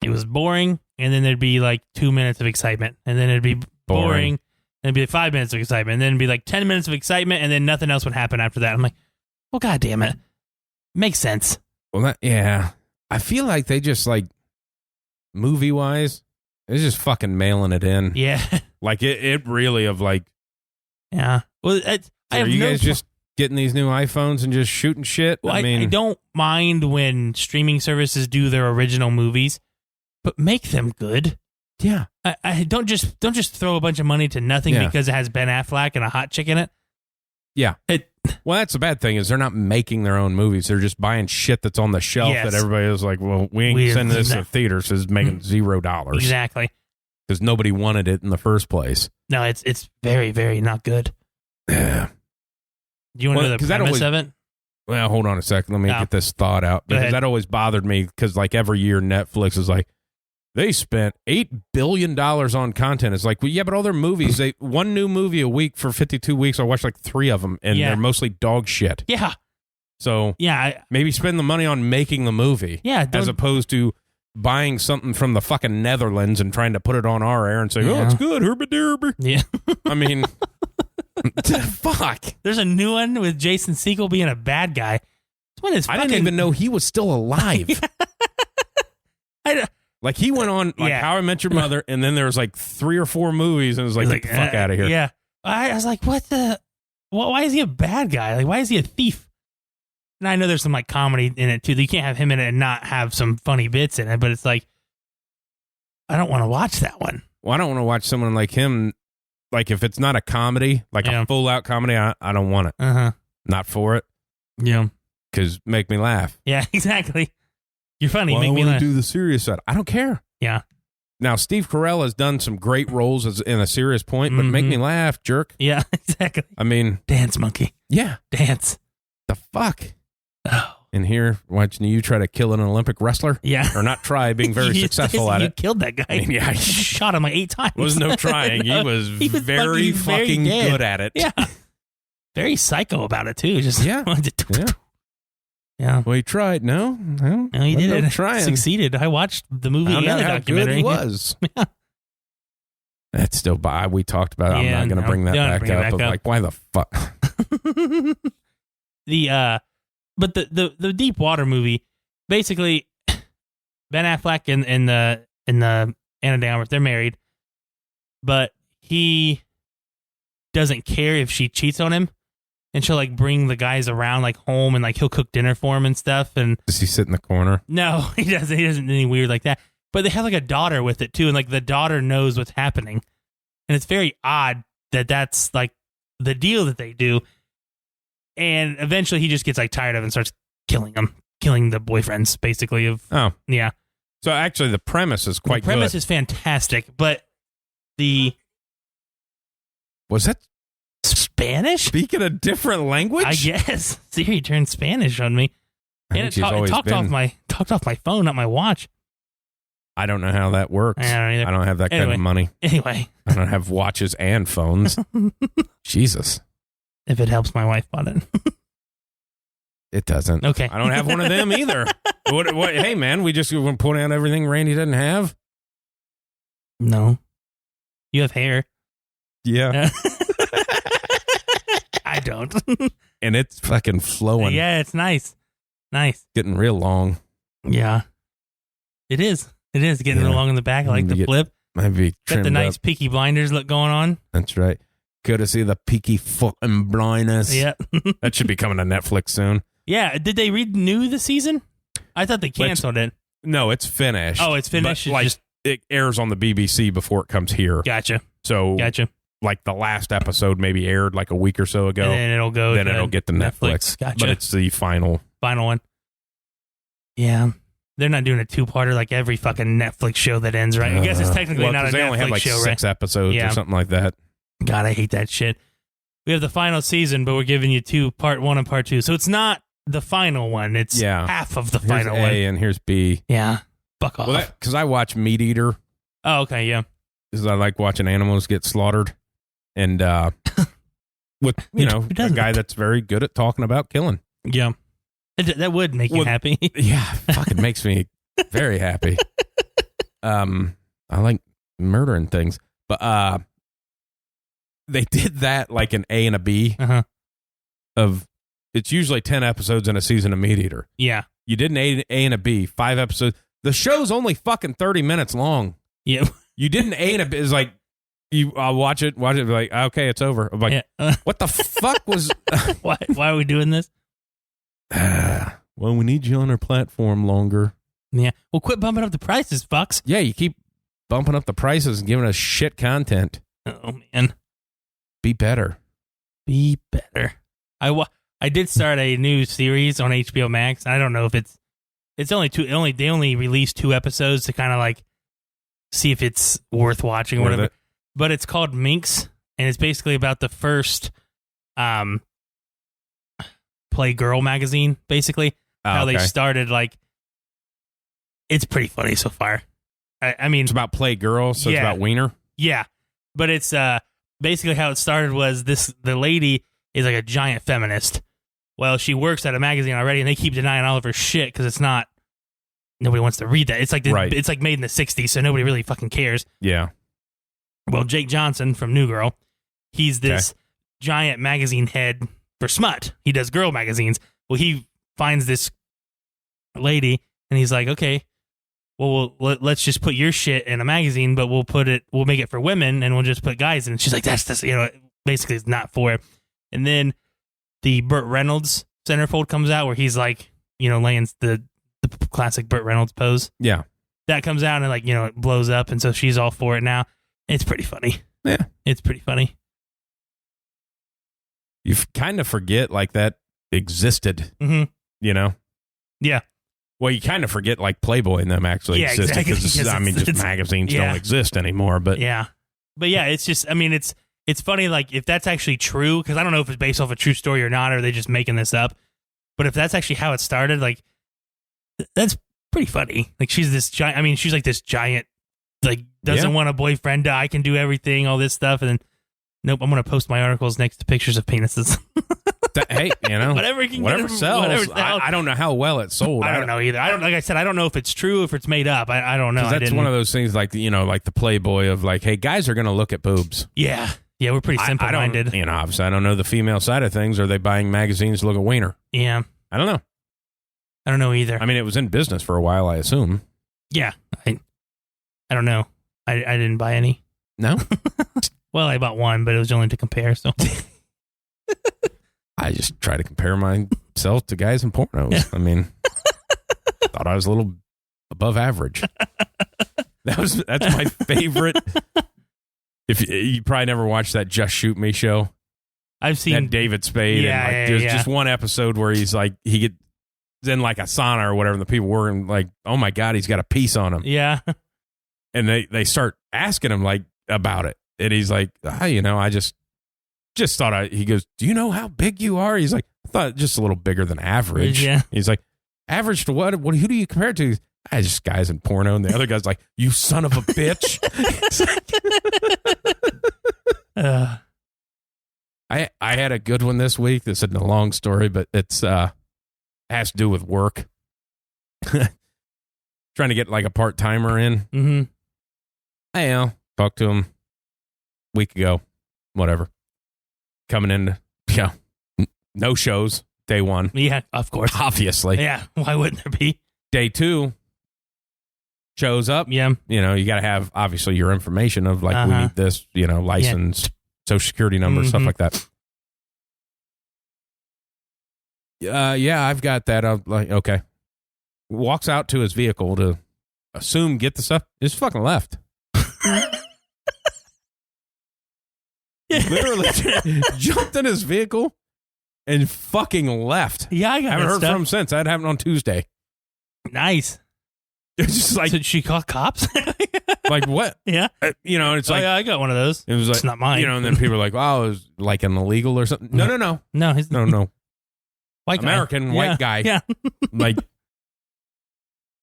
It was boring, and then there'd be like 2 minutes of excitement, and then it'd be boring, and it'd be like 5 minutes of excitement, and then it'd be like 10 minutes of excitement, and then nothing else would happen after that. I'm like, well, God damn it, makes sense. Well, I feel like they just like movie wise. It's just fucking mailing it in. Yeah. Like, it really of like... Yeah. Well, are you guys just getting these new iPhones and just shooting shit? Well, I don't mind when streaming services do their original movies, but make them good. Yeah. I don't just throw a bunch of money to nothing because it has Ben Affleck and a hot chick in it. Yeah. Well, that's the bad thing is they're not making their own movies. They're just buying shit that's on the shelf that everybody is like, well, we ain't sending this to theaters. It's making $0. Exactly. Because nobody wanted it in the first place. No, it's very, very not good. Yeah. Do you want to know the premise of it? Well, hold on a second. Let me get this thought out. Because that always bothered me because like every year Netflix is like, they spent $8 billion on content. It's like, well, yeah, but all their movies, one new movie a week for 52 weeks. I watched like 3 of them, and they're mostly dog shit. Yeah. So maybe spend the money on making the movie. Yeah. As opposed to buying something from the fucking Netherlands and trying to put it on our air and say, oh, it's good. Herba-derba. Yeah. I mean, fuck. There's a new one with Jason Segel being a bad guy. I didn't even know he was still alive. Like, he went on, like, How I Met Your Mother, and then there was, like, 3 or 4 movies, and it was like, get the fuck out of here. Yeah. I was like, why is he a bad guy? Like, why is he a thief? And I know there's some, like, comedy in it, too. You can't have him in it and not have some funny bits in it, but it's like, I don't want to watch that one. Well, I don't want to watch someone like him. Like, if it's not a comedy, like a full-out comedy, I don't want it. Uh-huh. Not for it. Yeah. Because make me laugh. Yeah, exactly. You're funny. Well, make me I laugh. want to do the serious side. I don't care. Yeah. Now, Steve Carell has done some great roles in a serious point, but make me laugh, jerk. Yeah, exactly. I mean... Dance, monkey. Yeah. Dance. The fuck? Oh. And here, watching you try to kill an Olympic wrestler? Yeah. Or not try, being very successful at it. You killed that guy. I mean, yeah. Shot him like 8 times. There was no trying. No, he was very fucking good at it. Yeah. Very psycho about it, too. Just yeah. Yeah. Well, he tried. No, he didn't. Try. Succeeded. I watched the movie and the documentary. Good he was. Yeah. That's still we talked about it. I'm not going to bring that back up. But like, why the fuck? But the Deep Water movie, basically, Ben Affleck and the Ana de Armas, they're married, but he doesn't care if she cheats on him, and she'll like bring the guys around like home, and like he'll cook dinner for him and stuff. And does he sit in the corner? No, he doesn't. He doesn't do anything weird like that. But they have like a daughter with it too, and like the daughter knows what's happening, and it's very odd that that's like the deal that they do. And eventually, he just gets like tired of it and starts killing the boyfriends, basically. Oh, yeah. So actually, the premise is quite good. The premise is fantastic, but was that Spanish? Speaking a different language? I guess Siri turned Spanish on me, and it talked off my phone, not my watch. I don't know how that works. I don't either. I don't have that kind of money. Anyway, I don't have watches and phones. Jesus. If it helps, my wife bought it. It doesn't. Okay. I don't have one of them either. What? Hey, man, we just want to point out everything Randy doesn't have. No. You have hair. Yeah. I don't. And it's fucking flowing. Yeah, it's nice. Nice. Getting real long. Yeah. It is. It is getting real long in the back. I like the flip. Might be got the nice Peaky Blinders look going on. That's right. Good to see the Peaky fucking blindness. Yeah. That should be coming to Netflix soon. Yeah. Did they renew the season? I thought they canceled it. No, it's finished. Oh, it's finished. But, it airs on the BBC before it comes here. Gotcha. So, gotcha. Like the last episode maybe aired like a week or so ago. And then it'll go. Then it'll get to Netflix. Gotcha. But it's the final one. Yeah. They're not doing a two-parter like every fucking Netflix show that ends, right? I guess it's technically not a Netflix show, right? They only have like 6 episodes or something like that. God, I hate that shit. We have the final season, but we're giving you part 1 and part 2. So it's not the final one. It's half of the final one. Here's A and here's B. Yeah. Fuck off. Well, because I watch Meat Eater. Oh, okay, yeah. Because I like watching animals get slaughtered. And with, a guy that's very good at talking about killing. Yeah. That would make you happy. Yeah, fucking makes me very happy. I like murdering things. But they did that like an A and a B of it's usually 10 episodes in a season of Meat Eater. Yeah. You did an A and a B, 5 episodes. The show's only fucking 30 minutes long. Yeah. You did an A and a B. It's like, I'll watch it, be like, okay, it's over. I'm like, what the fuck was... Why are we doing this? Well, we need you on our platform longer. Yeah. Well, quit bumping up the prices, fucks. Yeah, you keep bumping up the prices and giving us shit content. Oh, man. Be better. Be better. I did start a new series on HBO Max. I don't know if it's only 2. They only released 2 episodes to kind of like see if it's worth watching or whatever. But it's called Minx, and it's basically about the first Playgirl magazine, basically. How they started, like, it's pretty funny so far. I mean... It's about Playgirl, so it's about Wiener? Yeah. But it's basically how it started was the lady is like a giant feminist. Well, she works at a magazine already, and they keep denying all of her shit because it's not... Nobody wants to read that. It's like it's like made in the 60s, so nobody really fucking cares. Yeah. Well, Jake Johnson from New Girl, he's this giant magazine head for smut. He does girl magazines. Well, he finds this lady, and he's like, okay, well, let's just put your shit in a magazine, but we'll make it for women, and we'll just put guys in. And she's like, that's basically it's not for it. And then the Burt Reynolds centerfold comes out where he's like, laying the classic Burt Reynolds pose. Yeah. That comes out and it blows up, and so she's all for it now. It's pretty funny. Yeah. It's pretty funny. You kind of forget like that existed, Yeah. Well, you kind of forget like Playboy and them actually existed. Exactly. Just magazines don't exist anymore. But yeah. But yeah, it's just, it's funny, like, if that's actually true, because I don't know if it's based off a true story or not, or are they just making this up. But if that's actually how it started, like, that's pretty funny. Like, she's this giant, she's like this giant, like, doesn't want a boyfriend, I can do everything, all this stuff, and then, nope, I'm going to post my articles next to pictures of penises. Hey, whatever sells. Whatever I don't know how well it sold. I don't know either. Like I said, I don't know if it's true, if it's made up. I don't know. That's one of those things like, like the Playboy of like, hey, guys are going to look at boobs. Yeah. Yeah, we're pretty simple-minded. Obviously, I don't know the female side of things. Are they buying magazines to look at wiener? Yeah. I don't know. I don't know either. It was in business for a while, I assume. Yeah. I don't know. I didn't buy any. No? Well, I bought one, but it was only to compare. So I just try to compare myself to guys in pornos. Yeah. I mean, thought I was a little above average. That's my favorite. If you probably never watched that Just Shoot Me show. I've seen that David Spade. Yeah, and there's just one episode where he's like, he gets in like a sauna or whatever, and the people were like, oh my God, he's got a piece on him. Yeah. And they start asking him like about it. And he's like, I just thought he goes, do you know how big you are? He's like, I thought just a little bigger than average. Yeah. He's like, average to what? Who do you compare it to? I just guys in porno. And the other guy's like, you son of a bitch. I had a good one this week. This isn't a long story, but it's has to do with work. Trying to get like a part-timer in. Mm-hmm. I talked to him a week ago, whatever. Coming in, no shows, day one. Yeah, of course. Obviously. Yeah, why wouldn't there be? Day two, shows up. Yeah. You got to have, obviously, your information of like, we need this, license, social security number, stuff like that. Yeah, I've got that. I'm like, okay. Walks out to his vehicle to get the stuff. Just fucking left. Literally jumped in his vehicle and fucking left. Yeah, I haven't heard from him since. That happened on Tuesday. Nice. It's just like, did she call cops? Like what? Yeah. It's like, I got one of those. It was like, it's not mine. And then people are like, oh, it was like an illegal or something. No. No, he's no. White guy. American white guy. Yeah. Like,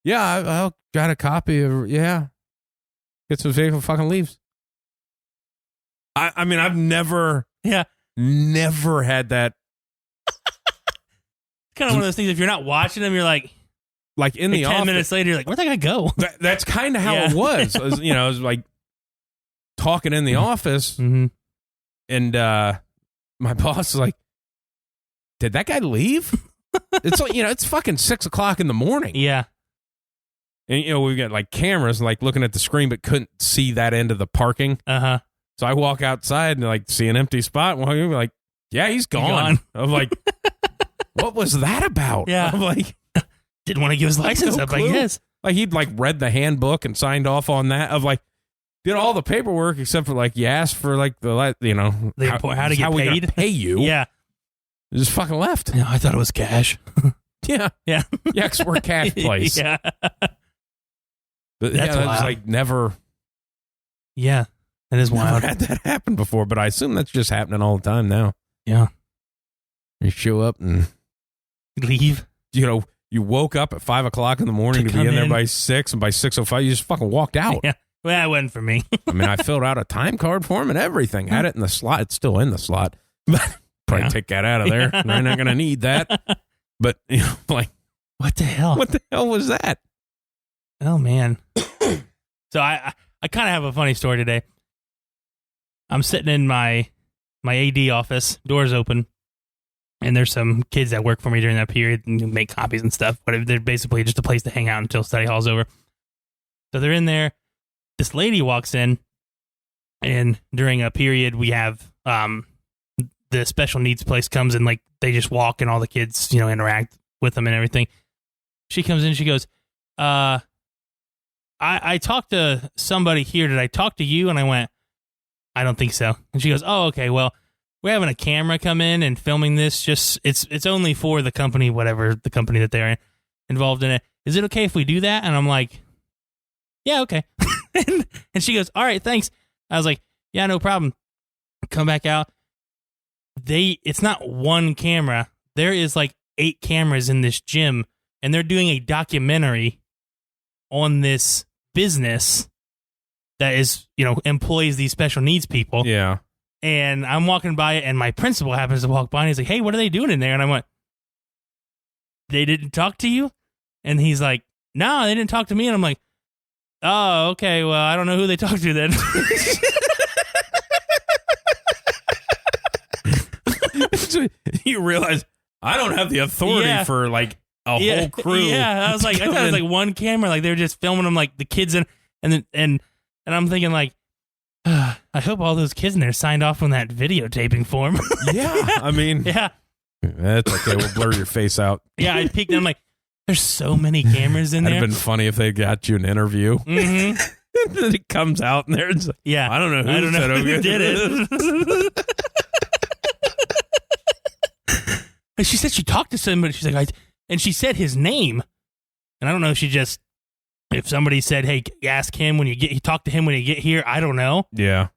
yeah, I got a copy of, gets his vehicle, fucking leaves. I mean, I've never had that. Kind of one of those things, if you're not watching them, you're like in the 10 office. minutes later, you're like, where'd that guy go? That's kind of how it was. It was like talking in the office, and my boss is like, did that guy leave? It's like, it's fucking 6:00 in the morning. Yeah. And, we've got like cameras like looking at the screen, but couldn't see that end of the parking. Uh-huh. So I walk outside and like see an empty spot. Well, you're like, yeah, he's gone. I'm like, what was that about? Yeah. I'm like, didn't want to give his license up, I guess. Like he'd like read the handbook and signed off on that of like, did all the paperwork except for like, you asked for like the, how to get we paid. gonna pay you. Yeah. Just fucking left. No, I thought it was cash. Yeah. Yeah. Yeah, because we're a cash place. Yeah. But That's that's wild. like never. Yeah. That is wild. Never had that happen before, but I assume that's just happening all the time now. Yeah. You show up and leave. You woke up at 5:00 in the morning to be in there by 6, and by 6:05 you just fucking walked out. Yeah. Well, that wasn't for me. I mean, I filled out a time card for him and everything. Had it in the slot. It's still in the slot. But probably take that out of there. They're not going to need that. But like, what the hell? What the hell was that? Oh man. So I kind of have a funny story today. I'm sitting in my AD office, doors open, and there's some kids that work for me during that period and make copies and stuff. But they're basically just a place to hang out until study hall's over. So they're in there. This lady walks in, and during a period we have the special needs place comes and like they just walk and all the kids interact with them and everything. She comes in, she goes, I talked to somebody here. Did I talk to you? And I went, I don't think so. And she goes, oh, okay. Well, we're having a camera come in and filming this. Just it's only for the company, whatever the company that they're involved in it. Is it okay if we do that? And I'm like, yeah, okay. And she goes, all right, thanks. I was like, yeah, no problem. Come back out. It's not one camera. There is like 8 cameras in this gym, and they're doing a documentary on this business that is, employs these special needs people. Yeah. And I'm walking by it, and my principal happens to walk by, and he's like, hey, what are they doing in there? And I went, they didn't talk to you? And he's like, no, they didn't talk to me. And I'm like, oh, okay, well, I don't know who they talked to then. You realize I don't have the authority for like a whole crew. Yeah, I was like, I thought it was like one camera, like they were just filming them, like the kids and I'm thinking like, I hope all those kids in there signed off on that videotaping form. Yeah, I mean, Yeah. That's okay. We'll blur your face out. Yeah, I peeked and I'm like, there's so many cameras in It'd there. have been funny if they got you an interview. Mm-hmm. And then it comes out and there's, Yeah. I don't know who did it. And she said she talked to somebody. She's like, and she said his name. And I don't know if if somebody said, hey, ask him when you talk to him when you get here. I don't know. Yeah.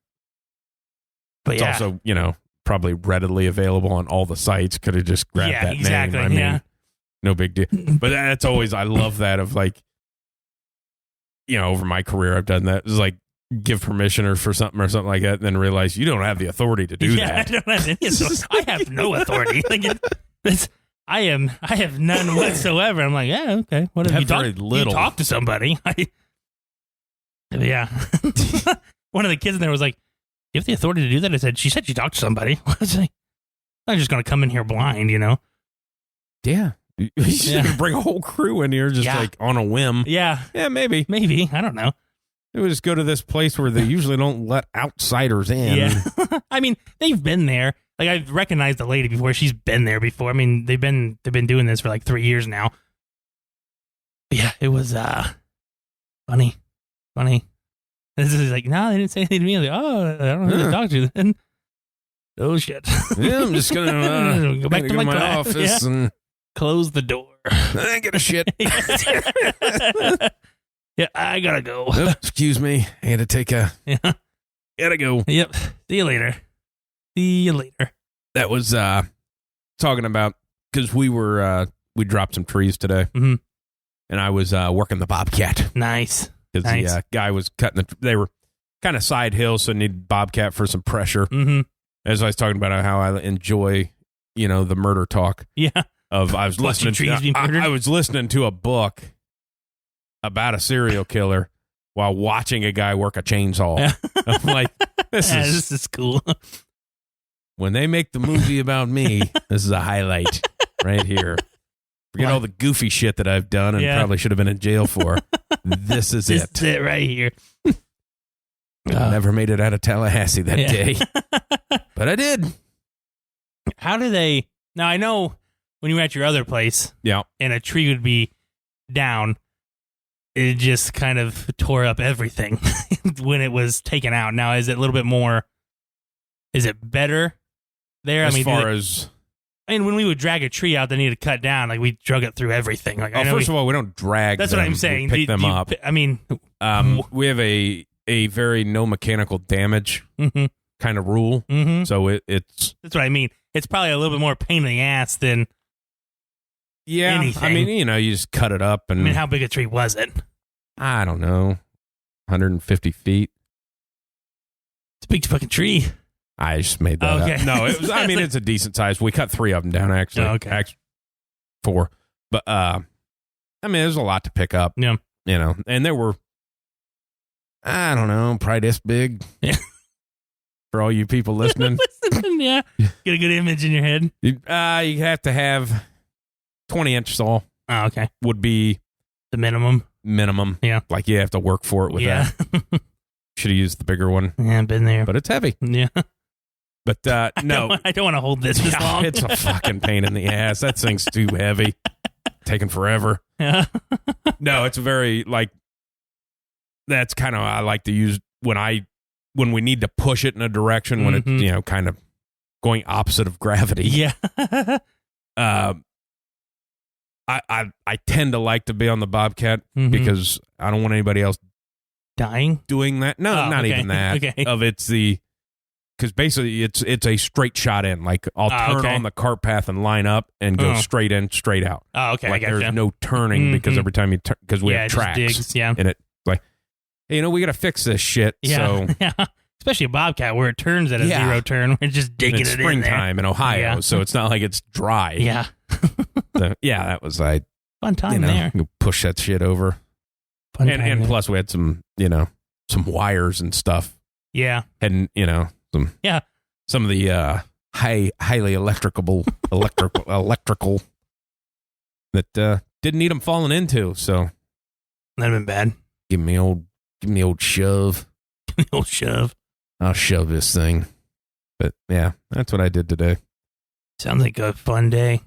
But it's also, probably readily available on all the sites. Could have just grabbed that exactly, name. I mean, no big deal. But that's always, I love that of like, over my career, I've done that. It's like give permission or for something like that, and then realize you don't have the authority to do that. I don't have any authority. I have no authority. I have none whatsoever. I'm like, yeah, okay. What have you talked? You talk to somebody. Yeah. One of the kids in there was like, you have the authority to do that? I said, she said she talked to somebody. I was like, I'm just going to come in here blind, Yeah. You should bring a whole crew in here just like on a whim. Yeah. Yeah, maybe. Maybe. I don't know. They would just go to this place where they usually don't let outsiders in. Yeah. I mean, they've been there. Like, I've recognized the lady before. She's been there before. I mean, they've been doing this for like 3 years now. But yeah, it was funny. This is like, no, they didn't say anything to me. I was like, oh, I don't know who to talk to then. Oh, shit. Yeah, I'm just going to go back to my office and close the door. I get a shit. Yeah, I gotta go. Oh, excuse me. I had to take gotta go. Yep. See you later. That was talking about, because we dropped some trees today. Mm-hmm. And I was working the Bobcat. Nice. Because the guy was cutting they were kind of side hills, so needed Bobcat for some pressure. Mm-hmm. As I was talking about how I enjoy, the murder talk. Yeah. I was listening to a book about a serial killer while watching a guy work a chainsaw. Yeah. I'm like, this is cool. When they make the movie about me, this is a highlight right here. Forget all the goofy shit that I've done and probably should have been in jail for. This is it. This is it right here. Never made it out of Tallahassee that day. But I did. How do they... Now, I know when you were at your other place and a tree would be down, it just kind of tore up everything when it was taken out. Now, is it a little bit more... Is it better there? I mean, when we would drag a tree out that needed to cut down, like we drug it through everything. Like, first of all, we don't drag. That's them. what I'm saying. We pick them up. I mean, we have a very no mechanical damage kind of rule. Mm-hmm. So it's that's what I mean. It's probably a little bit more pain in the ass than anything. I mean, you just cut it up. And I mean, how big a tree was it? I don't know, 150 feet. It's a big fucking tree. I just made that up. No, it was. I mean, it's a decent size. We cut 3 of them down, actually. Oh, okay. Actually, 4. But, I mean, there's a lot to pick up. Yeah. And there were, I don't know, probably this big. Yeah. For all you people listening. Yeah. Get a good image in your head. You have to have 20-inch saw. Oh, okay. Would be the minimum. Yeah. Like you have to work for it with that. Should have used the bigger one. Yeah, I've been there. But it's heavy. Yeah. But no. I don't want to hold this long. It's a fucking pain in the ass. That thing's too heavy. Taking forever. Yeah. No, it's very, like, that's kind of, I like to use when we need to push it in a direction, when it's, kind of going opposite of gravity. Yeah. I tend to like to be on the Bobcat because I don't want anybody else dying doing that. No, not even that. Okay. Because basically it's a straight shot in. Like I'll turn on the cart path and line up and go straight in, straight out. Oh, okay. Like there's no turning because every time you turn, because we have tracks. Digs, and it like, hey, we got to fix this shit. Yeah. So yeah. Especially a Bobcat where it turns at a zero turn. We're just digging it in there. Springtime in Ohio, so it's not like it's dry. Yeah. So, that was fun time there. Push that shit over. And plus we had some some wires and stuff. Yeah. And some of the highly electrical that didn't need them falling into. So that'd been bad. Give me old shove. Old shove. I'll shove this thing. But yeah, that's what I did today. Sounds like a fun day.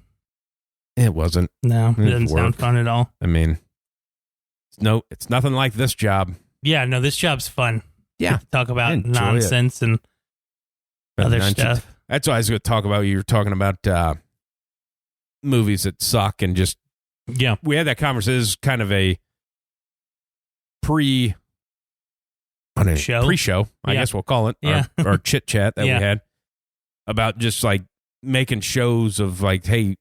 It wasn't. No, it doesn't sound fun at all. I mean, it's nothing like this job. Yeah, no, this job's fun. Yeah. Talk about nonsense and other stuff. That's what I was going to talk about. You were talking about movies that suck and just... Yeah. We had that conversation. This is kind of a pre-show, I guess we'll call it. Yeah. Our chit-chat that Yeah. we had about just like making shows of like, hey,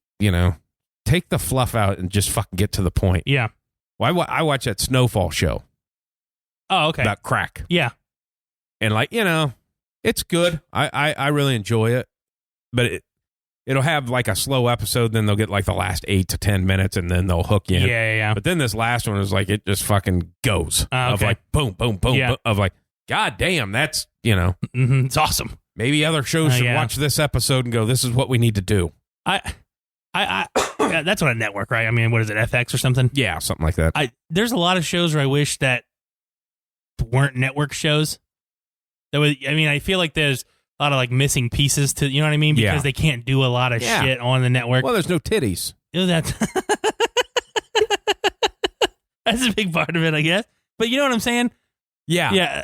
take the fluff out and just fucking get to the point. Yeah. Well, I watched that Snowfall show. Oh, okay. About crack. Yeah. And like, it's good. I really enjoy it. But it'll have like a slow episode, then they'll get like the last 8 to 10 minutes and then they'll hook you in. Yeah. But then this last one is like, it just fucking goes. Okay. Of like, boom, boom, boom, Yeah. boom. Of like, God damn, that's, Mm-hmm. It's awesome. maybe other shows should watch this episode and go, this is what we need to do. Yeah, that's on a network, right? I mean, what is it, FX or something? Yeah, something like that. There's a lot of shows where I wish that weren't network shows. I feel like there's a lot of like missing pieces to, you know what I mean? Because they can't do a lot of shit on the network. Well, there's no titties. That's a big part of it, I guess. But you know what I'm saying? Yeah.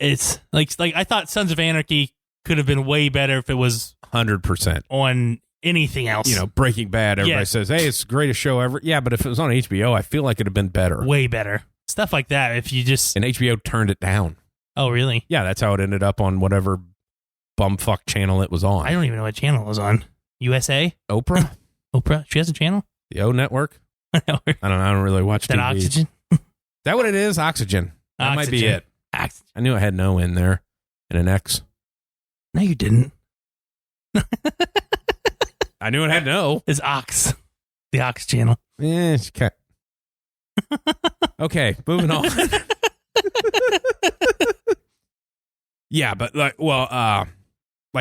It's like I thought Sons of Anarchy could have been way better if it was 100% on anything else. Breaking Bad. Everybody says, "Hey, it's the greatest show ever." Yeah, but if it was on HBO, I feel like it'd have been better. Way better. Stuff like that. If you just and HBO turned it down. Oh, really? Yeah, that's how it ended up on whatever bumfuck channel it was on. I don't even know what channel it was on. USA? Oprah? Oprah? She has a channel? The O Network? I don't know. I don't really watch that TV. Oxygen? Is that what it is? Oxygen. That might be it. Oxygen. I knew I had an O in there and an X. No, you didn't. I knew it had an O. It's Ox. The Ox channel. Yeah, okay, moving on. Yeah, but like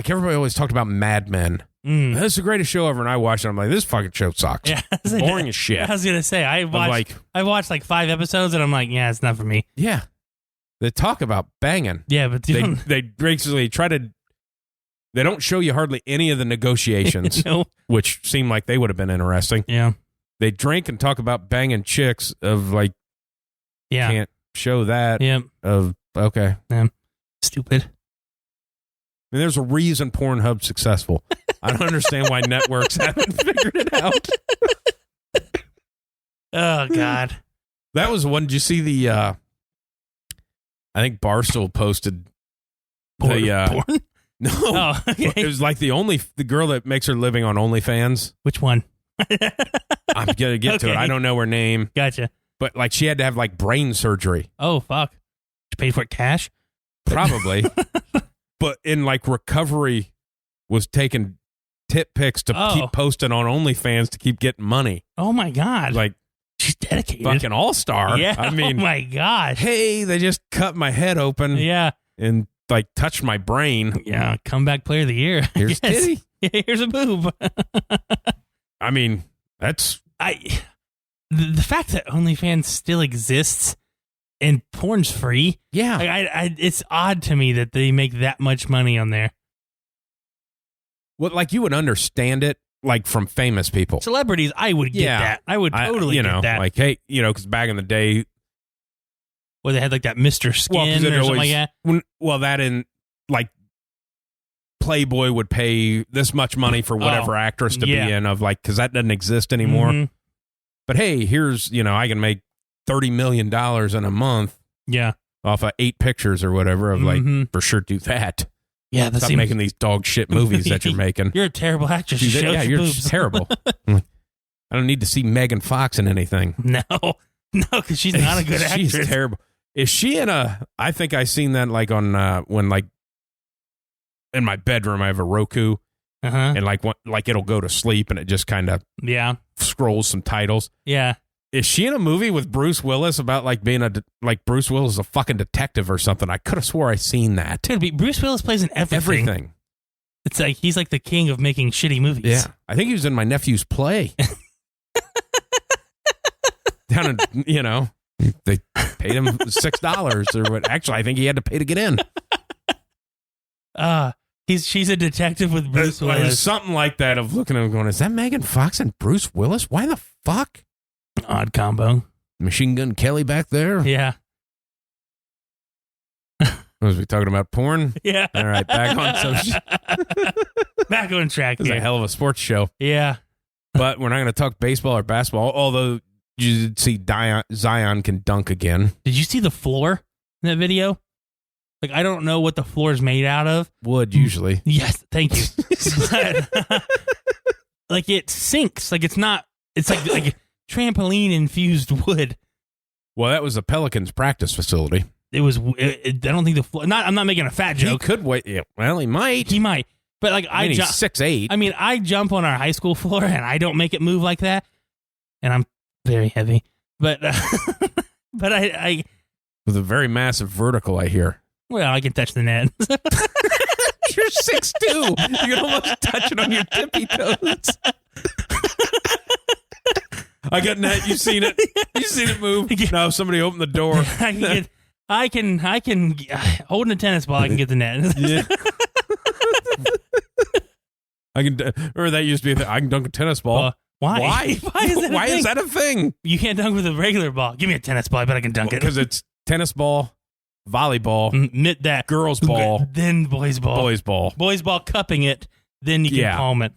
everybody always talked about Mad Men. This is the greatest show ever, and I watched it. I'm like, this fucking show sucks. Yeah, boring as shit. I was gonna say I watched like 5 episodes, and I'm like, yeah, it's not for me. Yeah, they talk about banging. Yeah, but they basically try to. They don't show you hardly any of the negotiations, no. Which seem like they would have been interesting. Yeah, they drink and talk about banging chicks. Of like, can't show that. Yeah. Of okay. Yeah. Stupid. I mean, there's a reason Pornhub's successful. I don't understand why networks haven't figured it out. Oh, God. That was one. Did you see the, I think Barstool posted porn? No. Oh, okay. It was like the girl that makes her living on OnlyFans. Which one? I'm going to get to it. I don't know her name. Gotcha. But like she had to have like brain surgery. Oh, fuck. She paid for it cash? Probably. But in like recovery was taking tit pics to keep posting on OnlyFans to keep getting money. Oh my God. Like she's dedicated. Fucking all-star. Yeah. I mean, oh my God. Hey, they just cut my head open. Yeah. And like touched my brain. Yeah. Comeback player of the year. Here's titty. Yeah, here's a boob. I mean, that's the fact that OnlyFans still exists and porn's free. Yeah. It's odd to me that they make that much money on there. Well, like you would understand it, like from famous people. Celebrities, I would get that. I would totally get that. Like, hey, because back in the day. Where they had like that Mr. Skin or something like that. That in like Playboy would pay this much money for whatever actress to be in of like, because that doesn't exist anymore. Mm-hmm. But hey, here's, I can make $30 million in a month. Yeah. Off of 8 pictures or whatever of like, for sure do that. Yeah. Stop making these dog shit movies that you're making. You're a terrible actress. You're just terrible. I don't need to see Megan Fox in anything. No, because she's not a good actress. She's terrible. Is she in I think I seen that like on, when like in my bedroom, I have a Roku. And like it'll go to sleep and it just kind of scrolls some titles. Yeah. Is she in a movie with Bruce Willis about like being Bruce Willis is a fucking detective or something? I could have swore I seen that. Dude, Bruce Willis plays in everything. It's like he's like the king of making shitty movies. Yeah. I think he was in my nephew's play. Down in, they paid him $6 or what. Actually, I think he had to pay to get in. She's a detective with Bruce Willis. Something like that of looking at him going, is that Megan Fox and Bruce Willis? Why the fuck? Odd combo. Machine Gun Kelly back there? Yeah. Was we talking about porn? Yeah. All right, back on social. Back on track. This is a hell of a sports show. Yeah. But we're not going to talk baseball or basketball, although you did see Zion can dunk again. Did you see the floor in that video? Like, I don't know what the floor is made out of. Wood, usually. Yes, thank you. Like, it sinks. Like, it's like trampoline-infused wood. Well, that was the Pelicans practice facility. I don't think the floor... I'm not making a fat joke. He could wait. Yeah, well, he might. He might. But, like, he's 6'8". I mean, I jump on our high school floor, and I don't make it move like that. And I'm very heavy. But, but I... With a very massive vertical, I hear. Well, I can touch the net. You're 6'2". You can almost touch it on your tippy toes. I got net. You've seen it. You've seen it move. No, somebody opened the door. I can holding a tennis ball. I can get the net. Yeah. I can, or that used to be a thing. I can dunk a tennis ball. Why? Why is that a thing? You can't dunk with a regular ball. Give me a tennis ball. I bet I can dunk it. Because it's tennis ball, volleyball, knit that, girls ball, then boys ball, boys ball cupping it. Then you can palm it.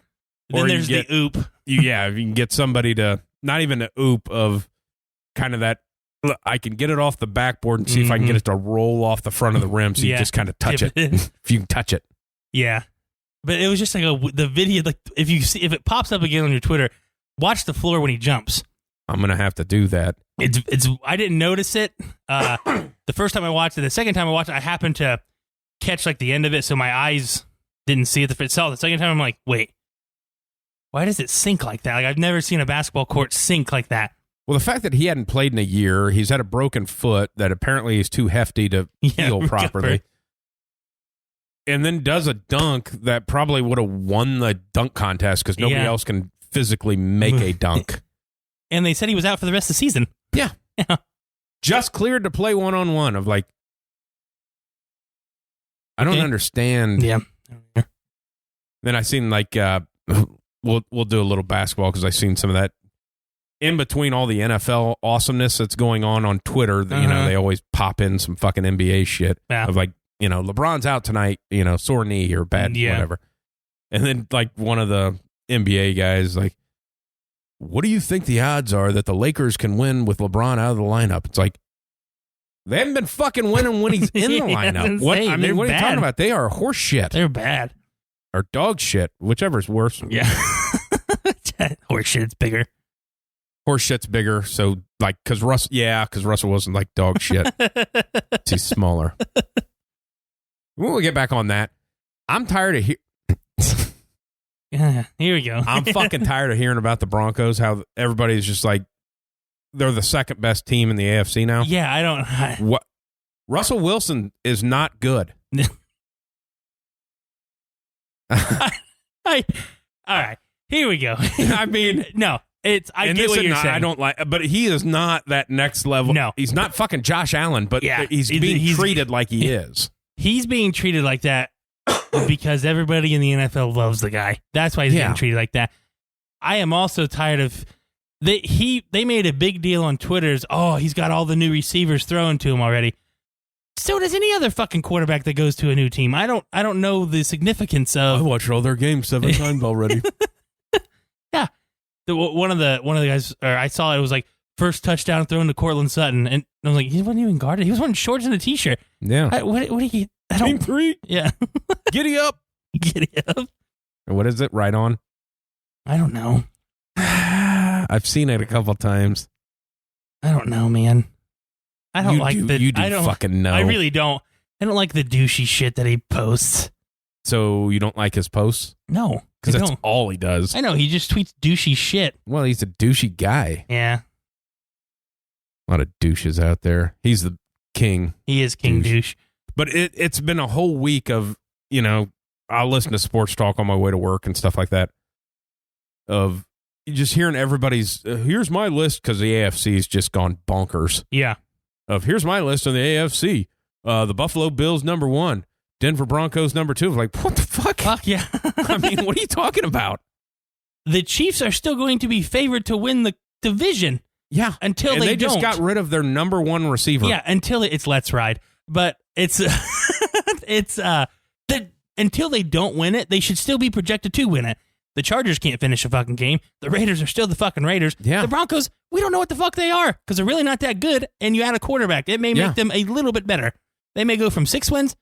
Then or there's the oop. You can get somebody to not even an oop of kind of that. I can get it off the backboard and see if I can get it to roll off the front of the rim. So you just kind of touch it. If you can touch it. Yeah. But it was just like the video, like if it pops up again on your Twitter, watch the floor when he jumps. I'm gonna have to do that. It's I didn't notice it the first time I watched it. The second time I watched it, I happened to catch like the end of it, so my eyes didn't see it. The second time, I'm like, wait, why does it sink like that? Like I've never seen a basketball court sink like that. Well, the fact that he hadn't played in a year, he's had a broken foot that apparently is too hefty to heal properly. And then does a dunk that probably would have won the dunk contest because nobody else can physically make a dunk. And they said he was out for the rest of the season. Yeah. Just cleared to play one-on-one of like, I don't understand. Yeah. Then I seen like, we'll do a little basketball because I seen some of that in between all the NFL awesomeness that's going on Twitter. You know, they always pop in some fucking NBA shit of like, you know, LeBron's out tonight, you know, sore knee or bad, whatever. And then like one of the NBA guys like, what do you think the odds are that the Lakers can win with LeBron out of the lineup? It's like, they haven't been fucking winning when he's in the lineup. What I mean, what are you talking about? They are horse shit. They're bad. Or dog shit, whichever's worse. Yeah. Horse shit's bigger. Horse shit's bigger. So like, because Russell wasn't like dog shit. He's smaller. When we get back on that, I'm tired of Yeah, here we go. I'm fucking tired of hearing about the Broncos, how everybody's just like, they're the second best team in the AFC now. Yeah, what? Russell Wilson is not good. All right, here we go. I mean, no, I get what you're saying. I don't like, but he is not that next level. No, he's not fucking Josh Allen, but he's being treated like he is. He's being treated like that because everybody in the NFL loves the guy. That's why he's getting treated like that. I am also tired of they made a big deal on Twitter's. Oh, he's got all the new receivers thrown to him already. So does any other fucking quarterback that goes to a new team. I don't know the significance of. I watched all their games 7 times already. Yeah, one of the guys, or I saw it was like first touchdown thrown to Cortland Sutton, and I was like, he wasn't even guarded. He was wearing shorts and a t-shirt. Yeah. What do you? Team 3. Yeah. Giddy up. Giddy up. What is it? Right on. I don't know. I've seen it a couple times. I don't know, man. I don't You don't fucking know. I really don't. I don't like the douchey shit that he posts. So you don't like his posts? No. Because that's all he does. I know. He just tweets douchey shit. Well, he's a douchey guy. Yeah. A lot of douches out there. He's the king. He is king douche. But it's been a whole week of, you know, I'll listen to sports talk on my way to work and stuff like that. Of just hearing everybody's, here's my list, because the AFC's just gone bonkers. Yeah. Of here's my list on the AFC. The Buffalo Bills, number 1. Denver Broncos number 2. Like, what the fuck? Fuck yeah. I mean, what are you talking about? The Chiefs are still going to be favored to win the division. Yeah. Until they don't. just got rid of their number 1 receiver. Yeah, until it's Let's Ride. But it's until they don't win it, they should still be projected to win it. The Chargers can't finish a fucking game. The Raiders are still the fucking Raiders. Yeah. The Broncos, we don't know what the fuck they are because they're really not that good, and you add a quarterback. It may make them a little bit better. They may go from 6 wins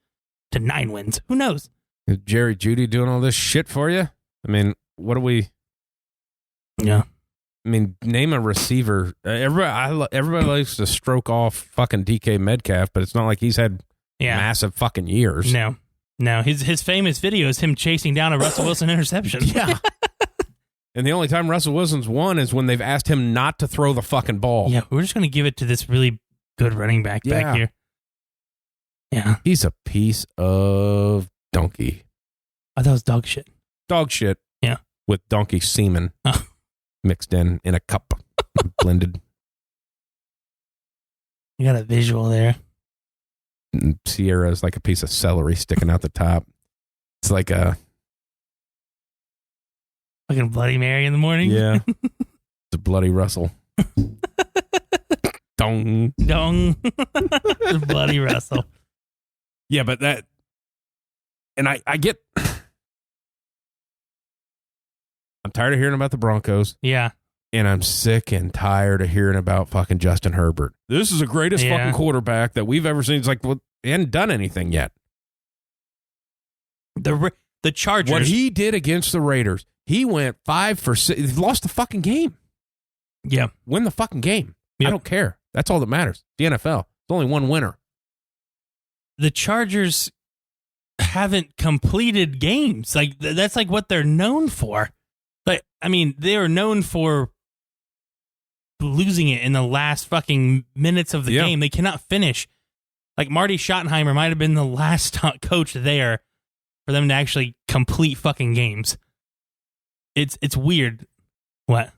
to 9 wins. Who knows? Is Jerry Jeudy doing all this shit for you? I mean, what do we... Yeah. I mean, name a receiver. Everybody likes to stroke off fucking DK Metcalf, but it's not like he's had massive fucking years. No. His famous video is him chasing down a Russell Wilson interception. Yeah. And the only time Russell Wilson's won is when they've asked him not to throw the fucking ball. Yeah, we're just going to give it to this really good running back back here. Yeah. He's a piece of donkey. I thought it was dog shit. Dog shit. Yeah. With donkey semen mixed in a cup, blended. You got a visual there. And Sierra's like a piece of celery sticking out the top. It's like a... Fucking Bloody Mary in the morning? Yeah. It's a bloody Russell. Dong. Dong. Bloody Russell. Yeah, but that... And I get... I'm tired of hearing about the Broncos. Yeah. And I'm sick and tired of hearing about fucking Justin Herbert. This is the greatest fucking quarterback that we've ever seen. It's like, well, he hadn't done anything yet. The Chargers... What he did against the Raiders, he went 5 for 6. He lost the fucking game. Yeah. Win the fucking game. Yep. I don't care. That's all that matters. The NFL. There's only one winner. The Chargers haven't completed games. Like, that's like what they're known for. But, I mean, they are known for losing it in the last fucking minutes of the game. They cannot finish. Like, Marty Schottenheimer might have been the last coach there for them to actually complete fucking games. It's weird. What?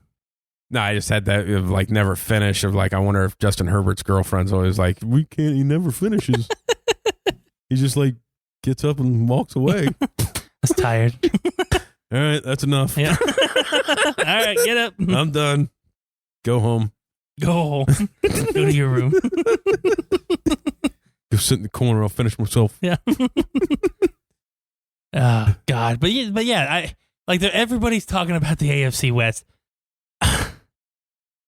No, I just had that of like never finish of like, I wonder if Justin Herbert's girlfriend's always like, he never finishes. He just like gets up and walks away. That's tired. All right, that's enough. Yeah. All right, get up. I'm done. Go home. Go home. Go to your room. Go sit in the corner. I'll finish myself. Yeah. Oh, God. But yeah, everybody's talking about the AFC West.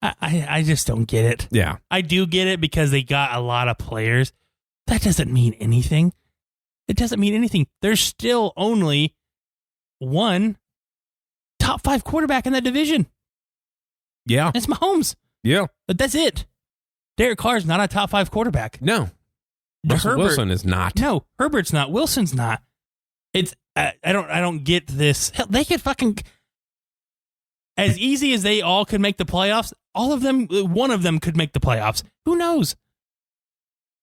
I just don't get it. Yeah. I do get it because they got a lot of players. That doesn't mean anything. It doesn't mean anything. There's still only one top 5 quarterback in that division. Yeah. It's Mahomes. Yeah. But that's it. Derek Carr's not a top 5 quarterback. No. Russell Wilson is not. No, Herbert's not. Wilson's not. It's I don't get this. Hell, they could fucking, as easy as they all could make the playoffs, all of them, one of them could make the playoffs. Who knows?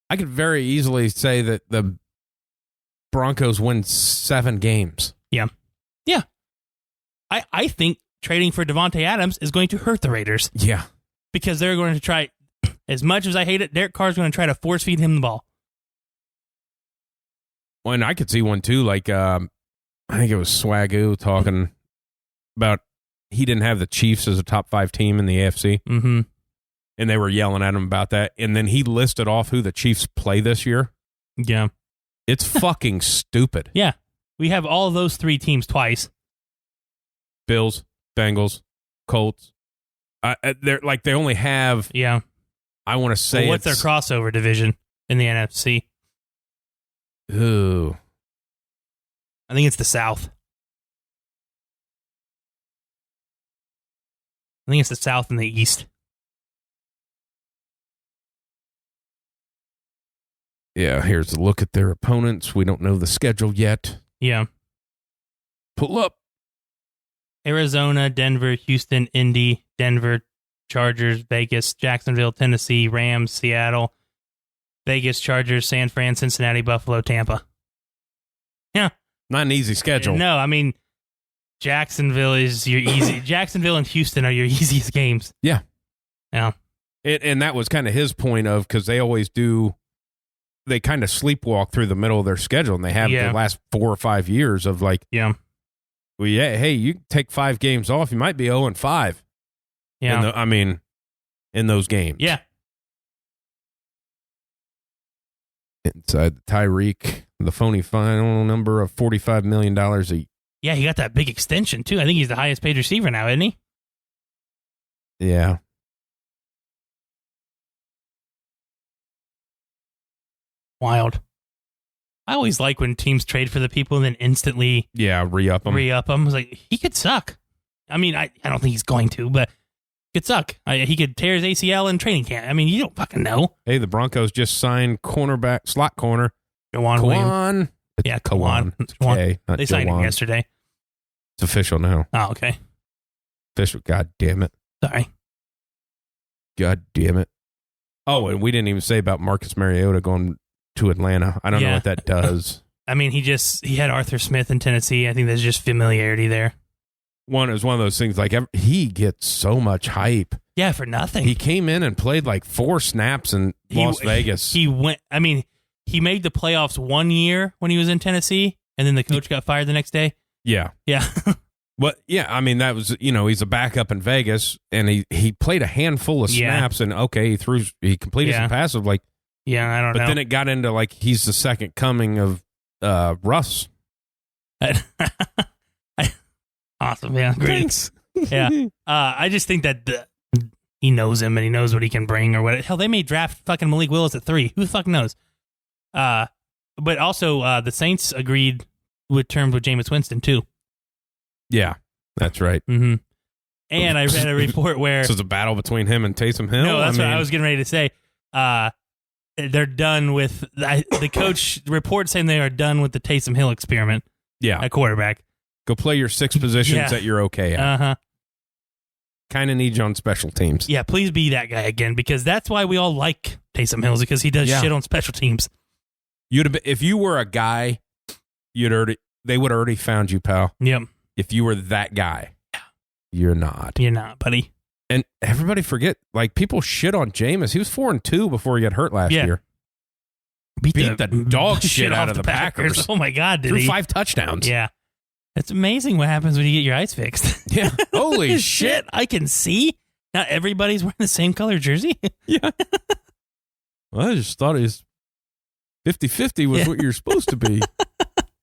I could very easily say that the Broncos win 7 games. Yeah. Yeah. I think trading for Devontae Adams is going to hurt the Raiders. Yeah. Because they're going to try, as much as I hate it, Derek Carr's going to try to force feed him the ball. Well, and I could see one too, like I think it was Swagoo talking about he didn't have the Chiefs as a top 5 team in the AFC. Mm-hmm. And they were yelling at him about that. And then he listed off who the Chiefs play this year. Yeah. It's fucking stupid. Yeah. We have all those 3 teams twice. Bills, Bengals, Colts. They're like, they only have. Yeah. I want to say what's their crossover division in the NFC? Ooh. I think it's the South. I think it's the South and the East. Yeah, here's a look at their opponents. We don't know the schedule yet. Yeah. Pull up. Arizona, Denver, Houston, Indy, Denver, Chargers, Vegas, Jacksonville, Tennessee, Rams, Seattle, Vegas, Chargers, San Fran, Cincinnati, Buffalo, Tampa. Yeah. Not an easy schedule. No, I mean, Jacksonville is your easy. Jacksonville and Houston are your easiest games. Yeah. Yeah. And that was kind of his point of, because they always do they kind of sleepwalk through the middle of their schedule, and they have the last 4 or 5 years of like, well, hey, you take 5 games off, you might be 0-5. Yeah, in those games. Yeah. Inside Tyreek, the phony final number of $45 million a year. Yeah, he got that big extension, too. I think he's the highest paid receiver now, isn't he? Yeah. Wild. I always like when teams trade for the people and then instantly re-up them. I was like, he could suck. I mean, I don't think he's going to, but he could suck. He could tear his ACL in training camp. I mean, you don't fucking know. Hey, the Broncos just signed slot corner. Kawan. Yeah, Kawan. Okay, they signed him yesterday. It's official now. Oh, okay. Official. God damn it. Sorry. God damn it. Oh, and we didn't even say about Marcus Mariota going to Atlanta. I don't know what that does. I mean, he had Arthur Smith in Tennessee. I think there's just familiarity there. It was one of those things like he gets so much hype. Yeah, for nothing. He came in and played like 4 snaps in Las Vegas. He made the playoffs 1 year when he was in Tennessee, and then the coach got fired the next day. Yeah. Yeah. But yeah, I mean, that was, he's a backup in Vegas, and he played a handful of snaps, and he completed some passes, like, I don't know. But then it got into like he's the second coming of Russ. Awesome, yeah, great. Thanks. Yeah, I just think that he knows him and he knows what he can bring or what. Hell, they may draft fucking Malik Willis at 3. Who the fuck knows? But also the Saints agreed with terms with Jameis Winston too. Yeah, that's right. Mm-hmm. And I read a report where so it's a battle between him and Taysom Hill. No, that's what I was getting ready to say. They're done with the coach report saying they are done with the Taysom Hill experiment. Yeah, at quarterback. Go play your 6 positions that you're okay at. Kind of need you on special teams. Yeah, please be that guy again, because that's why we all like Taysom Hill, because he does shit on special teams. If you were a guy, they would have already found you, pal. Yep. If you were that guy, you're not. You're not, buddy. And everybody forget, like, people shit on Jameis. He was 4-2 before he got hurt last year. Beat the dog shit out of the Packers. Oh my God, did Threw he? 5 touchdowns. Yeah. It's amazing what happens when you get your eyes fixed. Yeah. Holy shit. I can see. Not everybody's wearing the same color jersey. Yeah. Well, I just thought it was 50-50 was what you're supposed to be.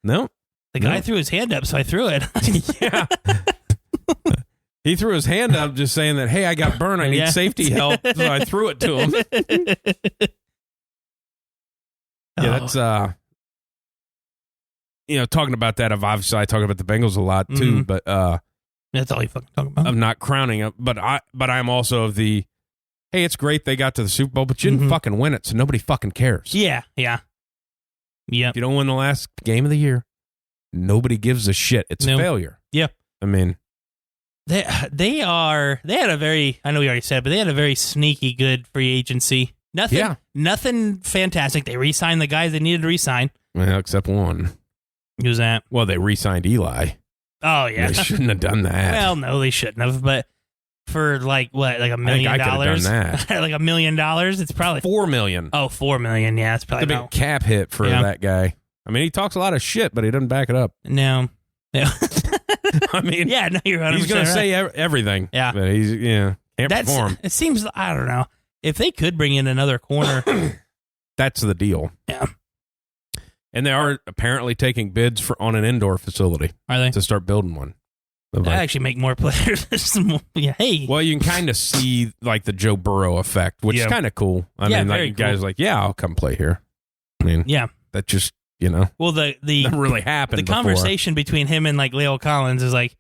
No. The guy threw his hand up, so I threw it. Yeah. He threw his hand up just saying that, hey, I got burned. I need safety help. So I threw it to him. Yeah, that's, talking about that. Obviously, I talk about the Bengals a lot too, but that's all you fucking talk about. I'm not crowning it, but I'm also of the, hey, it's great they got to the Super Bowl, but you didn't fucking win it, so nobody fucking cares. Yeah. If you don't win the last game of the year, nobody gives a shit. It's a failure. Yeah. I mean, they had a very, I know we already said, but they had a very sneaky good free agency. Nothing fantastic. They re-signed the guys they needed to re-sign. Well, except one. Who's that? Well, they re-signed Eli. Oh, yeah. They shouldn't have done that. Well, no, they shouldn't have, but for like $1 million? I could have done that. Like $1 million? It's probably $4 million. Oh, $4 million. Yeah, it's probably a big cap hit for that guy. I mean, he talks a lot of shit, but he doesn't back it up. No. Yeah. I mean, yeah, no, you're 100% he's going to right. say everything. Yeah. But he's, can't perform. It seems, I don't know. If they could bring in another corner. That's the deal. Yeah. And they are apparently taking bids on an indoor facility. Are they? To start building one. That actually make more players. Hey. Well, you can kind of see like the Joe Burrow effect, which is kind of cool. I mean, like you guys like, I'll come play here. I mean, that just, well, the that really happened. The conversation between him and like Leo Collins is like,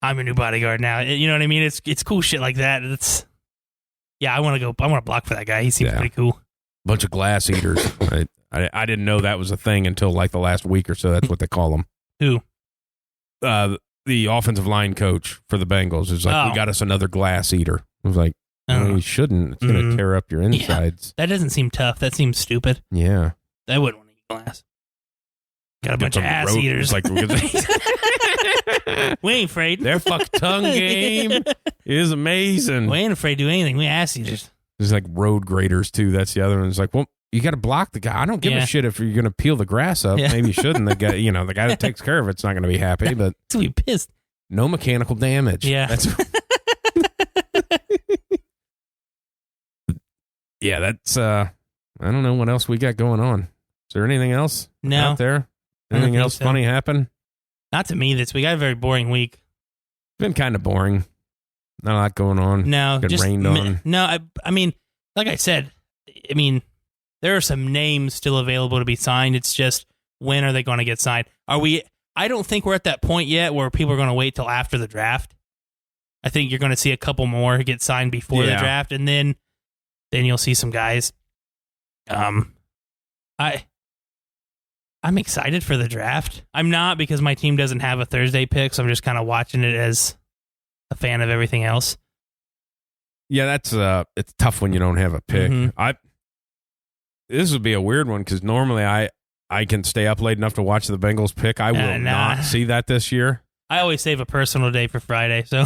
I'm your new bodyguard now. You know what I mean? It's cool shit like that. It's I want to block for that guy. He seems pretty cool. Bunch of glass eaters. I didn't know that was a thing until like the last week or so. That's what they call them. Who? The offensive line coach for the Bengals is like, we got us another glass eater. I was like, no, you shouldn't. It's going to tear up your insides. That doesn't seem tough. That seems stupid. Yeah. I wouldn't want to eat glass. Got a bunch of ass eaters. Like, we ain't afraid. Their fuck tongue game is amazing. We ain't afraid to do anything. We ass eaters. There's like road graders too. That's the other one. It's like, well, you got to block the guy. I don't give a shit if you're going to peel the grass up. Maybe you shouldn't. The guy, the guy that takes care of it's not going to be happy. But he'll be pissed. No mechanical damage. Yeah. That's I don't know what else we got going on. Is there anything else out there? Anything else funny happen? Not to me this week. I had a very boring week. It's been kind of boring. Not a lot going on. No, been rained on. No, I mean, like I said, there are some names still available to be signed. It's just, when are they going to get signed? I don't think we're at that point yet where people are going to wait till after the draft. I think you're going to see a couple more get signed before the draft, and then you'll see some guys. I'm excited for the draft. I'm not, because my team doesn't have a Thursday pick, so I'm just kind of watching it as a fan of everything else. Yeah, that's it's tough when you don't have a pick. Mm-hmm. This would be a weird one because normally I can stay up late enough to watch the Bengals pick. I will not see that this year. I always save a personal day for Friday, so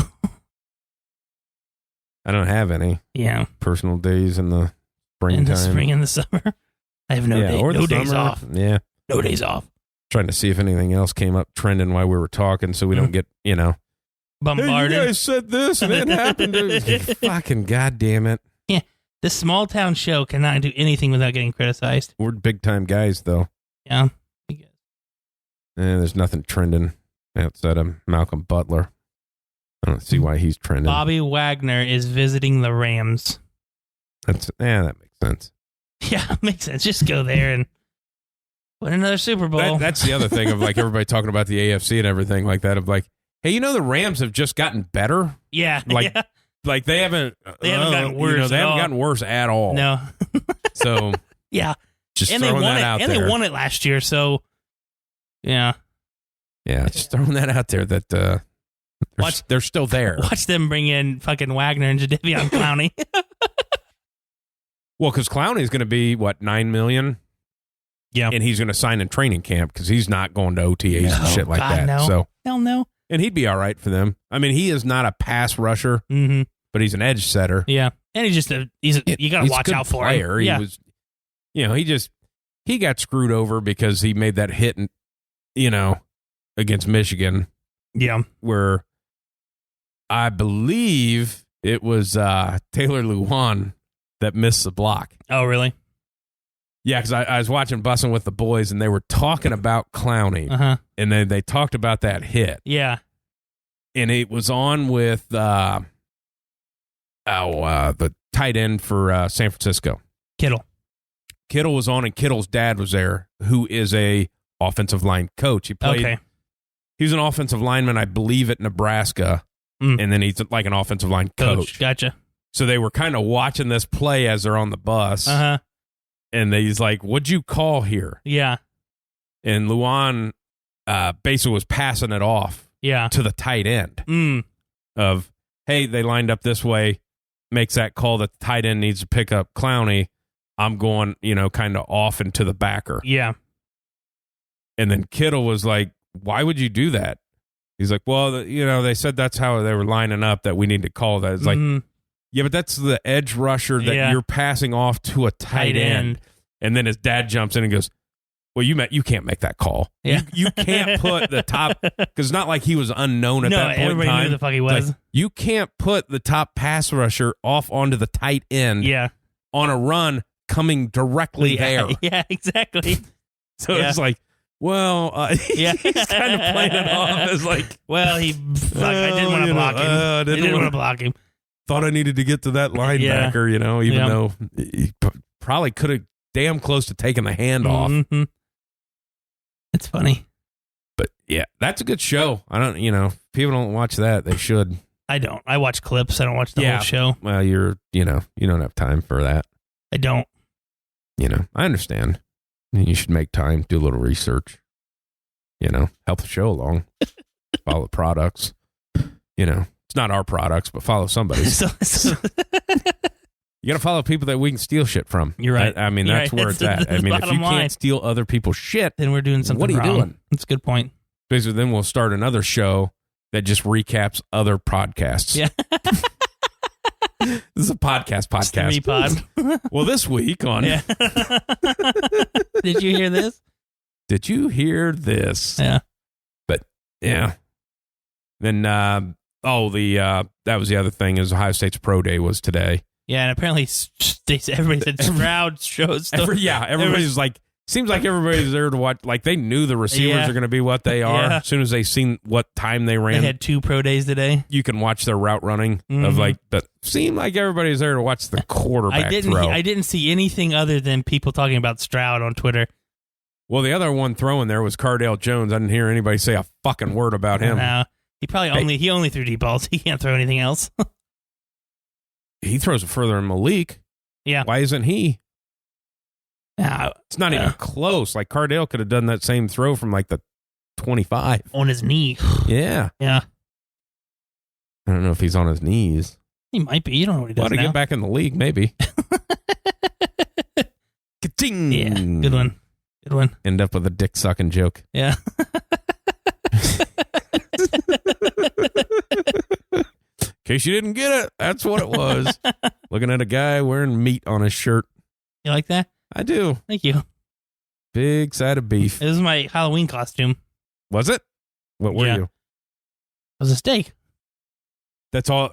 I don't have any personal days in the springtime. In the spring and the summer. I have no days off. Yeah. No days off. Trying to see if anything else came up trending while we were talking so we don't get, bombarded. Hey, you guys said this and it happened. Fucking goddamn it. Yeah. This small town show cannot do anything without getting criticized. We're big time guys, though. Yeah. There's nothing trending outside of Malcolm Butler. I don't see why he's trending. Bobby Wagner is visiting the Rams. That makes sense. Yeah, it makes sense. Just go there and win another Super Bowl. That's the other thing of everybody talking about the AFC and everything like that of hey, the Rams have just gotten better. Yeah. Like they haven't gotten worse. They haven't gotten worse at all. No. So yeah. Just throwing that out there. And they won it last year, so yeah. Yeah, just throwing that out there that they're still there. Watch them bring in fucking Wagner and Jadeveon Clowney. Well, because Clowney's going to be, $9 million? Yeah. And he's going to sign in training camp because he's not going to OTAs and shit like that. No. So, hell no. And he'd be all right for them. I mean, he is not a pass rusher, but he's an edge setter. Yeah. And he's you got to watch out for him. He was, he got screwed over because he made that hit, against Michigan. Yeah. Where I believe it was Taylor Lewan that missed the block. Oh, really? Yeah, because I was watching Bussin' with the Boys, and they were talking about Clowney, and then they talked about that hit. Yeah. And it was on with the tight end for San Francisco. Kittle. Kittle was on, and Kittle's dad was there, who is a offensive line coach. He played. Okay. He was an offensive lineman, I believe, at Nebraska, and then he's like an offensive line coach. Gotcha. So they were kind of watching this play as they're on the bus. And he's like, "What'd you call here?" Yeah. And Luan basically was passing it off to the tight end of, hey, they lined up this way, makes that call that the tight end needs to pick up Clowney. I'm going, kind of off into the backer. Yeah. And then Kittle was like, why would you do that? He's like, well, they said that's how they were lining up that we need to call that. It's like, yeah, but that's the edge rusher that you're passing off to a tight end. And then his dad jumps in and goes, well, you can't make that call. Yeah. You can't put the top, because it's not like he was unknown at that point in time. Everybody knew who the fuck he was. Like, you can't put the top pass rusher off onto the tight end on a run coming directly there. Yeah, exactly. So it's like, well, he's kind of playing it off as like, well, I didn't want to block him. I didn't want to block him. Thought I needed to get to that linebacker, even though he probably could have damn close to taking the hand off. It's funny. But yeah, that's a good show. I don't, if people don't watch that, they should. I don't. I watch clips. I don't watch the whole show. Well, you don't have time for that. I don't. I understand. You should make time, do a little research, help the show along, follow the products. It's not our products, but follow somebody's. You got to follow people that we can steal shit from. You're right. I mean, that's where it's at. I mean, if you can't steal other people's shit, then we're doing something wrong. What are you doing? That's a good point. Basically, then we'll start another show that just recaps other podcasts. Yeah. This is a podcast. Pod. Well, this week on... Yeah. Did you hear this? Did you hear this? Yeah. But, yeah. Then, that was the other thing, is Ohio State's Pro Day was today. Yeah, and apparently everybody said Stroud shows. Everybody's like, seems like everybody's there to watch. Like, they knew the receivers are going to be what they are. As soon as they seen what time they ran. They had 2 pro days today. You can watch their route running but seemed like everybody's there to watch the quarterback throw. I didn't see anything other than people talking about Stroud on Twitter. Well, the other one throwing there was Cardale Jones. I didn't hear anybody say a fucking word about him. No, he probably only threw deep balls. He can't throw anything else. He throws it further than Malik. Yeah. Why isn't he? It's not even close. Like, Cardale could have done that same throw from like the 25. On his knee. Yeah. Yeah. I don't know if he's on his knees. He might be. You don't know what he does Want to now. get back in the league, maybe. Ka-ting! Yeah. Good one. Good one. End up with a dick-sucking joke. Yeah. In case you didn't get it, that's what it was. Looking at a guy wearing meat on his shirt. You like that? I do. Thank you. Big side of beef. It was my Halloween costume. Was it? What were you? It was a steak. That's all.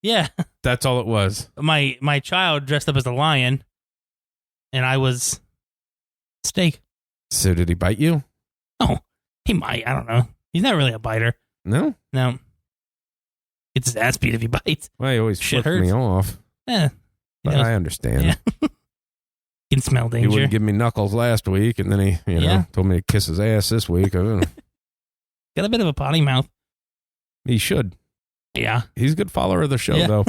Yeah. That's all it was. My child dressed up as a lion, and I was steak. So did he bite you? Oh, he might. I don't know. He's not really a biter. No? No. Gets his ass beat if he bites. Well, he always flipped me off. But I understand. Yeah. He can smell danger. He wouldn't give me knuckles last week, and then he told me to kiss his ass this week. Got a bit of a potty mouth. He should. Yeah. He's a good follower of the show, though.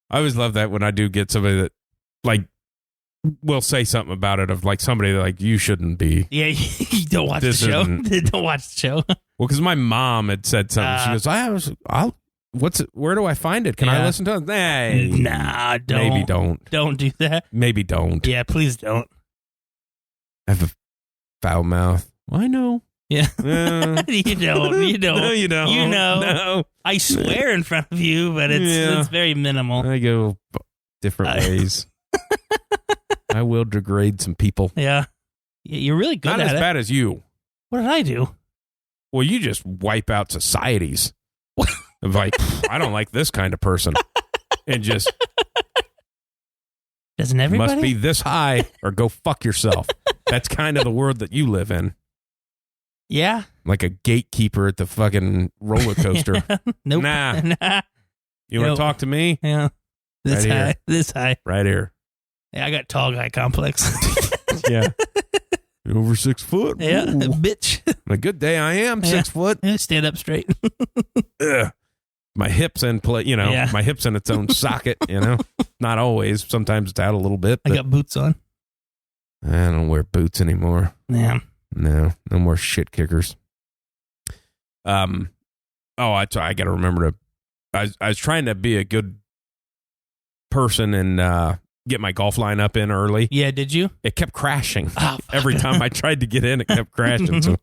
I always love that when I do get somebody that, like, will say something about it, of like somebody that, like, you shouldn't be. Yeah, you don't watch the show. Don't watch the show. Well, because my mom had said something. She goes, where do I find it? Can I listen to it? Hey, nah, don't. Maybe don't. Don't do that. Maybe don't. Yeah, please don't. I have a foul mouth. I know. Yeah. You don't. You don't. No, you don't. You know. No. I swear in front of you, but it's very minimal. I go different ways. I will degrade some people. Yeah. You're really good at it. Not as bad as you. What did I do? Well, you just wipe out societies. Like, I don't like this kind of person. And just... Doesn't everybody? Must be this high or go fuck yourself. That's kind of the world that you live in. Yeah. Like a gatekeeper at the fucking roller coaster. Nope. Nah. You want to talk to me? Yeah. This right high. Here. This high. Right here. Yeah, I got tall guy complex. Yeah. Over 6 foot? Yeah, Ooh. bitch. On a good day, I am 6 foot. Yeah, stand up straight. Ugh. My hips in play, my hips in its own socket, Not always. Sometimes it's out a little bit. I got boots on. I don't wear boots anymore. Yeah. No more shit kickers. I got to remember to. I was trying to be a good person and get my golf line up in early. Yeah, did you? It kept crashing every time I tried to get in. It kept crashing. So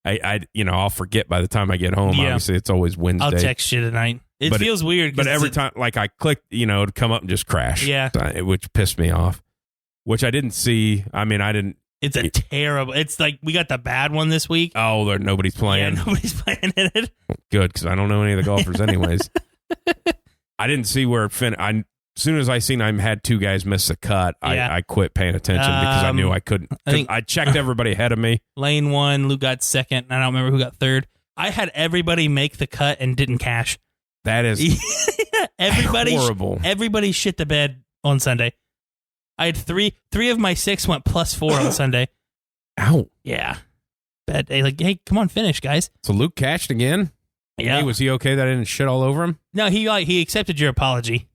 I'll forget by the time I get home. Yeah. Obviously, it's always Wednesday. I'll text you tonight. It feels weird. But every time, like I clicked, it'd come up and just crash. Yeah, which pissed me off. Which I didn't see. I mean, I didn't. It's a terrible. It's like we got the bad one this week. Oh, nobody's playing. Yeah, nobody's playing in it. Good, because I don't know any of the golfers, anyways. I didn't see where it finished. As soon as I seen I had 2 guys miss the cut, I quit paying attention because I knew I couldn't. I checked everybody ahead of me. Lane won. Luke got second. I don't remember who got third. I had everybody make the cut and didn't cash. That is horrible. Everybody shit the bed on Sunday. I had three of my 6 went +4 on Sunday. Ow. Yeah. Bad day. Like, hey, come on, finish, guys. So Luke cashed again? Yeah. Hey, was he okay that I didn't shit all over him? No, he accepted your apology.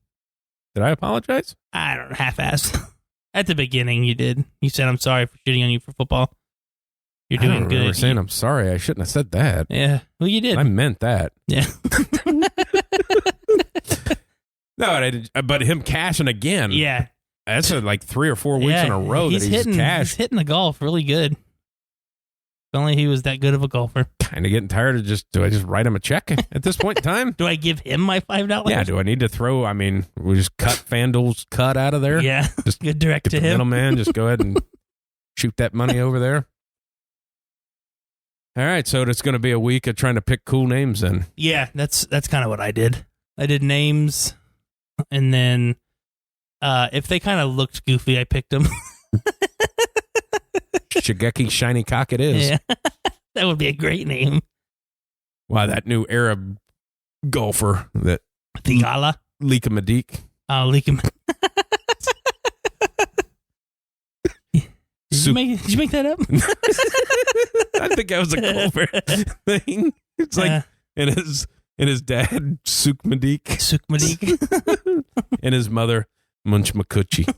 Did I apologize? I don't know, half-assed. At the beginning, you did. You said, I'm sorry for shitting on you for football. You're doing I don't remember good. saying I'm sorry. I shouldn't have said that. Yeah. Well, you did. I meant that. Yeah. No, I didn't, but him cashing again. Yeah. That's like 3 or 4 weeks in a row that he's cashed. He's hitting the golf really good. If only he was that good of a golfer. kind of getting tired of do I just write him a check at this point in time? Do I give him my $5? Yeah, do I need to throw, we just cut FanDuel's cut out of there? Yeah, just good direct to the him. Middleman, just go ahead and shoot that money over there. All right, so it's going to be a week of trying to pick cool names then. Yeah, that's kind of what I did. I did names, and then if they kind of looked goofy, I picked them. Shigeki Shiny Cock it is. Yeah. That would be a great name. Wow, that new Arab golfer, that Thigala. Lika Madik. Oh, Lika Madik. Did you make that up? I think that was a golfer thing. It's like, and his dad, Suk Madik. And his mother, Munch Makuchi.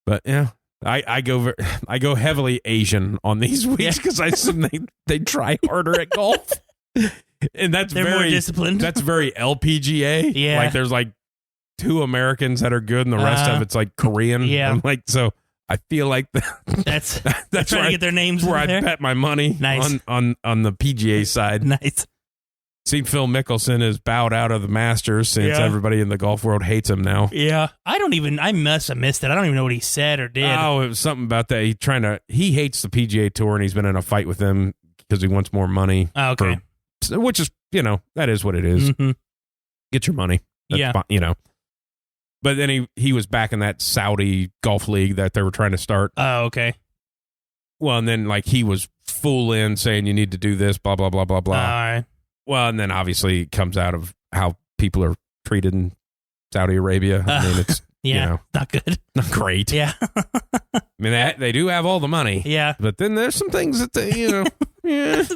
But yeah, I go heavily Asian on these weeks because I assume they try harder at golf. And they're more disciplined. That's very LPGA. Yeah. Like there's like 2 Americans that are good and the rest of it's like Korean. Yeah. I'm like, so I feel like that's that's trying where to get their names where I there. bet my money Nice. on the PGA side. Nice. See, Phil Mickelson has bowed out of the Masters since everybody in the golf world hates him now. Yeah. I must have missed it. I don't even know what he said or did. Oh, it was something about that. He hates the PGA Tour and he's been in a fight with them because he wants more money. Oh, okay. Which is, that is what it is. Mm-hmm. Get your money. That's fine, But then he was back in that Saudi golf league that they were trying to start. Oh, okay. Well, and then he was full in saying you need to do this, blah, blah, blah, blah, blah. All right. Well, and then obviously it comes out of how people are treated in Saudi Arabia. It's not good. Not great. Yeah. They do have all the money. Yeah. But then there's some things that Some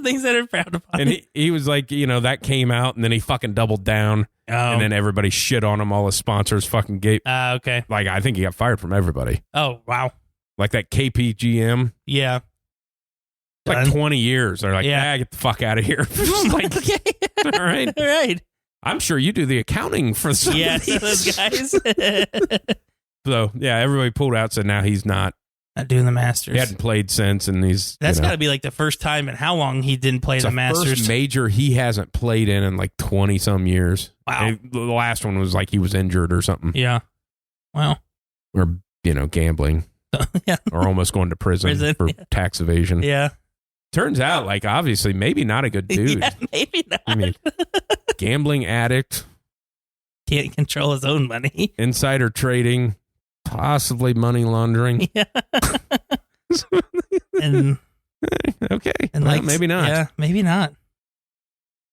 things that are frowned upon. And he was like, that came out and then he fucking doubled down. Oh. And then everybody shit on him. All his sponsors fucking gave. Okay. Like, I think he got fired from everybody. Oh, wow. Like that KPGM. Yeah. Like 20 years. They're like, get the fuck out of here. Like, okay. All right. All right. I'm sure you do the accounting for some of those guys. So, yeah, everybody pulled out, said now he's not doing the Masters. He hadn't played since, and That's got to be like the first time in how long he didn't play the Masters. First major he hasn't played in like 20 some years. Wow. And the last one was like he was injured or something. Yeah. Wow. Or, gambling. Yeah. Or almost going to prison for tax evasion. Yeah. Turns out, like, obviously, maybe not a good dude. Yeah, maybe not. Gambling addict. Can't control his own money. Insider trading. Possibly money laundering. Yeah. And okay. And well, maybe not. Yeah, maybe not.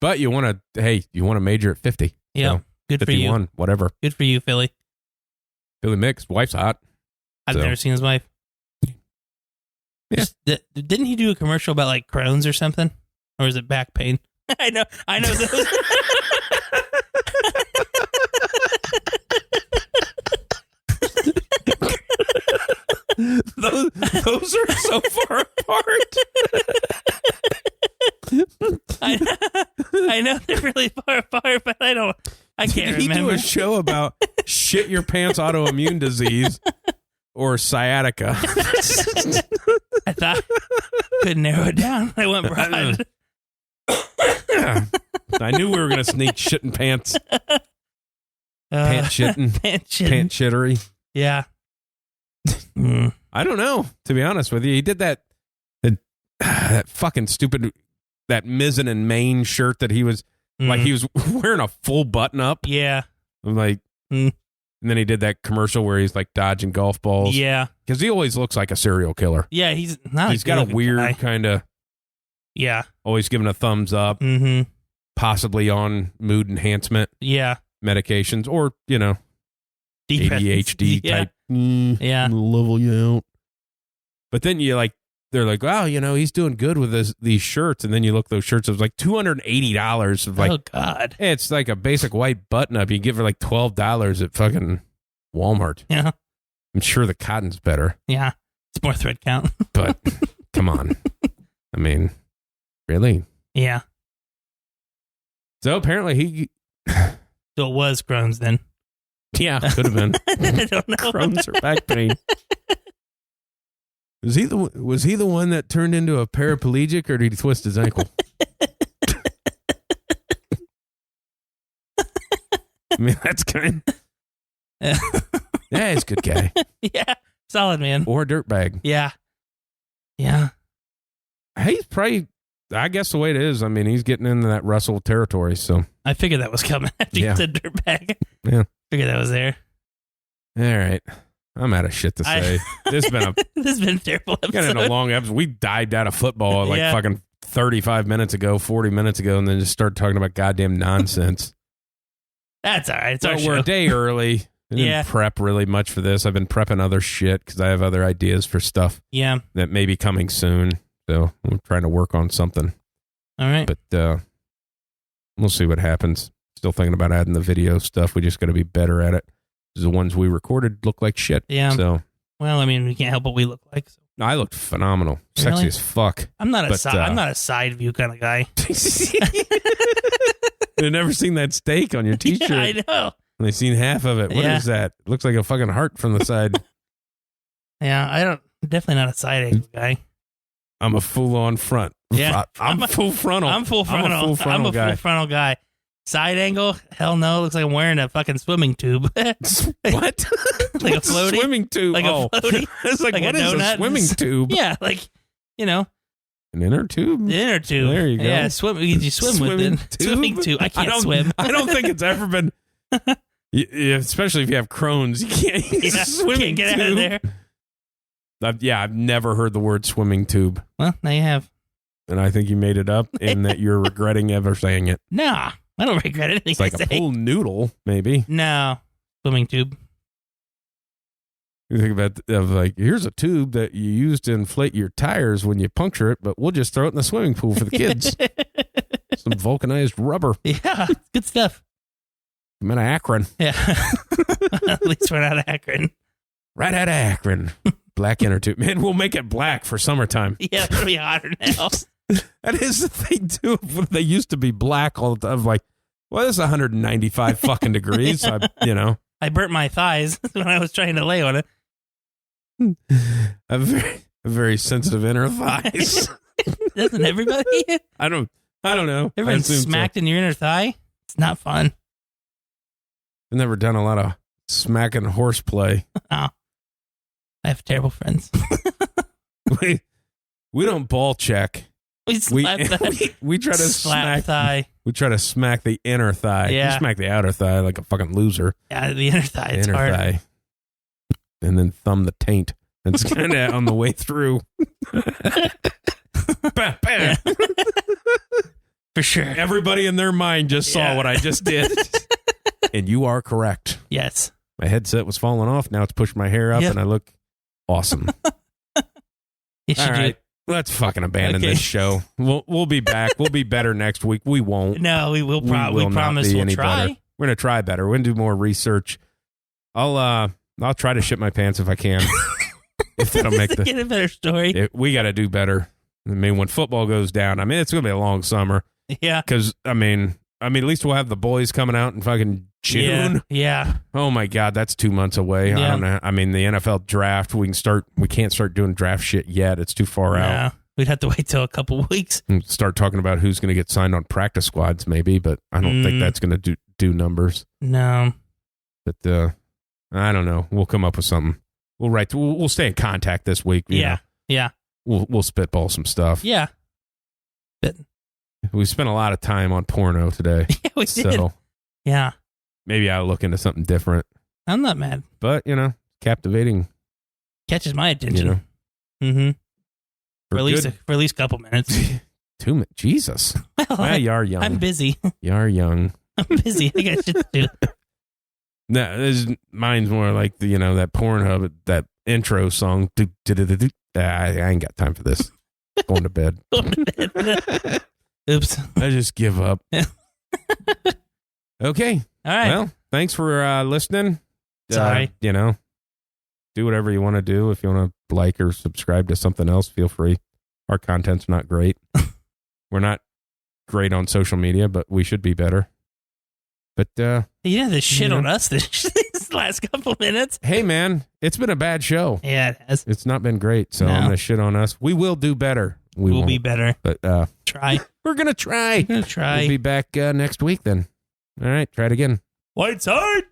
But you want to major at 50. Yeah. So good 51, for you. Whatever. Good for you, Philly. Philly mixed. Wife's hot. I've never seen his wife. Yeah. Didn't he do a commercial about like Crohn's or something? Or is it back pain? I know. Those are so far apart. I know they're really far apart, but I can't remember. Did he do a show about shit your pants autoimmune disease or sciatica? I thought couldn't narrow it down. I went broad. I knew we were going to sneak shit in pants. Pant shitting. Pant shittery. Yeah. I don't know, to be honest with you. He did that fucking stupid, that mizzen and main shirt that he was, like, he was wearing a full button up. Yeah. Like, and then he did that commercial where he's, like, dodging golf balls. Yeah. Because he always looks like a serial killer. Yeah, he's not. He's got a weird kind of. Yeah. Always giving a thumbs up. Mm-hmm. Possibly on mood enhancement. Yeah. Medications or, ADHD type. Yeah. Level you out. But then they're like, wow, he's doing good with these shirts. And then you look those shirts, it was like $280 of like, oh God. It's like a basic white button up. You give her like $12 at fucking Walmart. Yeah. I'm sure the cotton's better. Yeah. It's more thread count. But come on. I mean, really? Yeah. So apparently he. So it was Crohn's then. Yeah, could have been. I don't know. Crohn's or back pain. Was he the one that turned into a paraplegic, or did he twist his ankle? I mean, that's kind. Yeah, he's a good guy. Yeah, solid man. Or a dirtbag. Yeah. He's probably. I guess the way it is. I mean, he's getting into that Russell territory. So I figured that was coming after you said dirtbag. Yeah, figured that was there. All right. I'm out of shit to say. This has been a terrible episode. Got in a long episode. We dived out of football like fucking 35 minutes ago, 40 minutes ago, and then just started talking about goddamn nonsense. That's all right. It's our show. We're a day early. I didn't prep really much for this. I've been prepping other shit because I have other ideas for stuff. Yeah. That may be coming soon. So I'm trying to work on something. All right. But we'll see what happens. Still thinking about adding the video stuff. We just got to be better at it. The ones we recorded look like shit. Yeah. So, well, I mean, we can't help what we look like. So. No, I looked phenomenal. Sexy really? as fuck. I'm not a side view kind of guy. I've never seen that steak on your t-shirt. Yeah, I know. I've seen half of it. What is that? It looks like a fucking heart from the side. Yeah, definitely not a side angle guy. I'm a full-on front. Yeah. I'm full frontal. I'm full frontal. I'm a full frontal guy. Side angle? Hell no. Looks like I'm wearing a fucking swimming tube. What? Like a floaty? Swimming tube. Like a floaty? It's like what is a swimming tube? Yeah, like, you know. An inner tube? The inner tube. There you go. Yeah, you swim with it. Swimming tube. I can't swim. I don't think it's ever been, especially if you have Crohn's, you can't use a swimming get tube. Out of there. I've never heard the word swimming tube. Well, now you have. And I think you made it up and that you're regretting ever saying it. Nah, I don't regret anything. It's like a pool noodle, maybe. No, swimming tube. You think about here's a tube that you use to inflate your tires when you puncture it, but we'll just throw it in the swimming pool for the kids. Some vulcanized rubber. Yeah, good stuff. I'm out of Akron. Yeah. At least we're out of Akron. Right out of Akron. Black inner tube. Man, we'll make it black for summertime. Yeah, it'll be hotter now. That is the thing, too. They used to be black all the time. Like, well, it's 195 fucking degrees. I burnt my thighs when I was trying to lay on it. A very sensitive inner thighs. Doesn't everybody? I don't know. Everyone's smacked in your inner thigh. It's not fun. I've never done a lot of smacking horseplay. Oh. I have terrible friends. we don't ball check. We try to smack thigh. We try to smack the inner thigh. Yeah. You smack the outer thigh like a fucking loser. Yeah, the inner thigh. It's hard. Thigh. And then thumb the taint. It's kind of on the way through. Bam, bam. For sure. Everybody in their mind just saw what I just did. And you are correct. Yes. My headset was falling off. Now it's pushing my hair up and I look awesome. All right. Let's fucking abandon this show. We'll be back. We'll be better next week. We won't. No, we will. We promise we'll try. Better. We're gonna try better. We're gonna do more research. I'll try to shit my pants if I can. If that'll make get a better story. We got to do better. I mean, when football goes down, I mean, it's gonna be a long summer. Yeah. Because I mean, at least we'll have the boys coming out in fucking June. Yeah. Oh my God, that's 2 months away. Yeah. I don't know. I mean, the NFL draft, we can't start doing draft shit yet. It's too far out. We'd have to wait till a couple weeks. And start talking about who's going to get signed on practice squads, maybe, but I don't think that's going to do numbers. No. But I don't know. We'll come up with something. We'll stay in contact this week. Yeah. Yeah. We'll spitball some stuff. Yeah. But we spent a lot of time on porno today. Yeah, we did. Yeah. Maybe I'll look into something different. I'm not mad. But, captivating. Catches my attention. Mm-hmm. For at least a couple minutes. 2 minutes. Jesus. Well, you are young. I'm busy. You are young. I'm busy. I got shit to do. No, mine's more like that Pornhub, that intro song. I ain't got time for this. Going to bed. Oops. I just give up. Okay. All right. Well, thanks for listening. Sorry. Do whatever you want to do. If you want to like or subscribe to something else, feel free. Our content's not great. We're not great on social media, but we should be better. But you have to shit on us. the last couple minutes. Hey, man, it's been a bad show. Yeah, it has. It's not been great, so I'm going to shit on us. We will do better. We'll be better. But try. We're going to try. We'll try. We'll be back next week then. All right, try it again. Whiteside.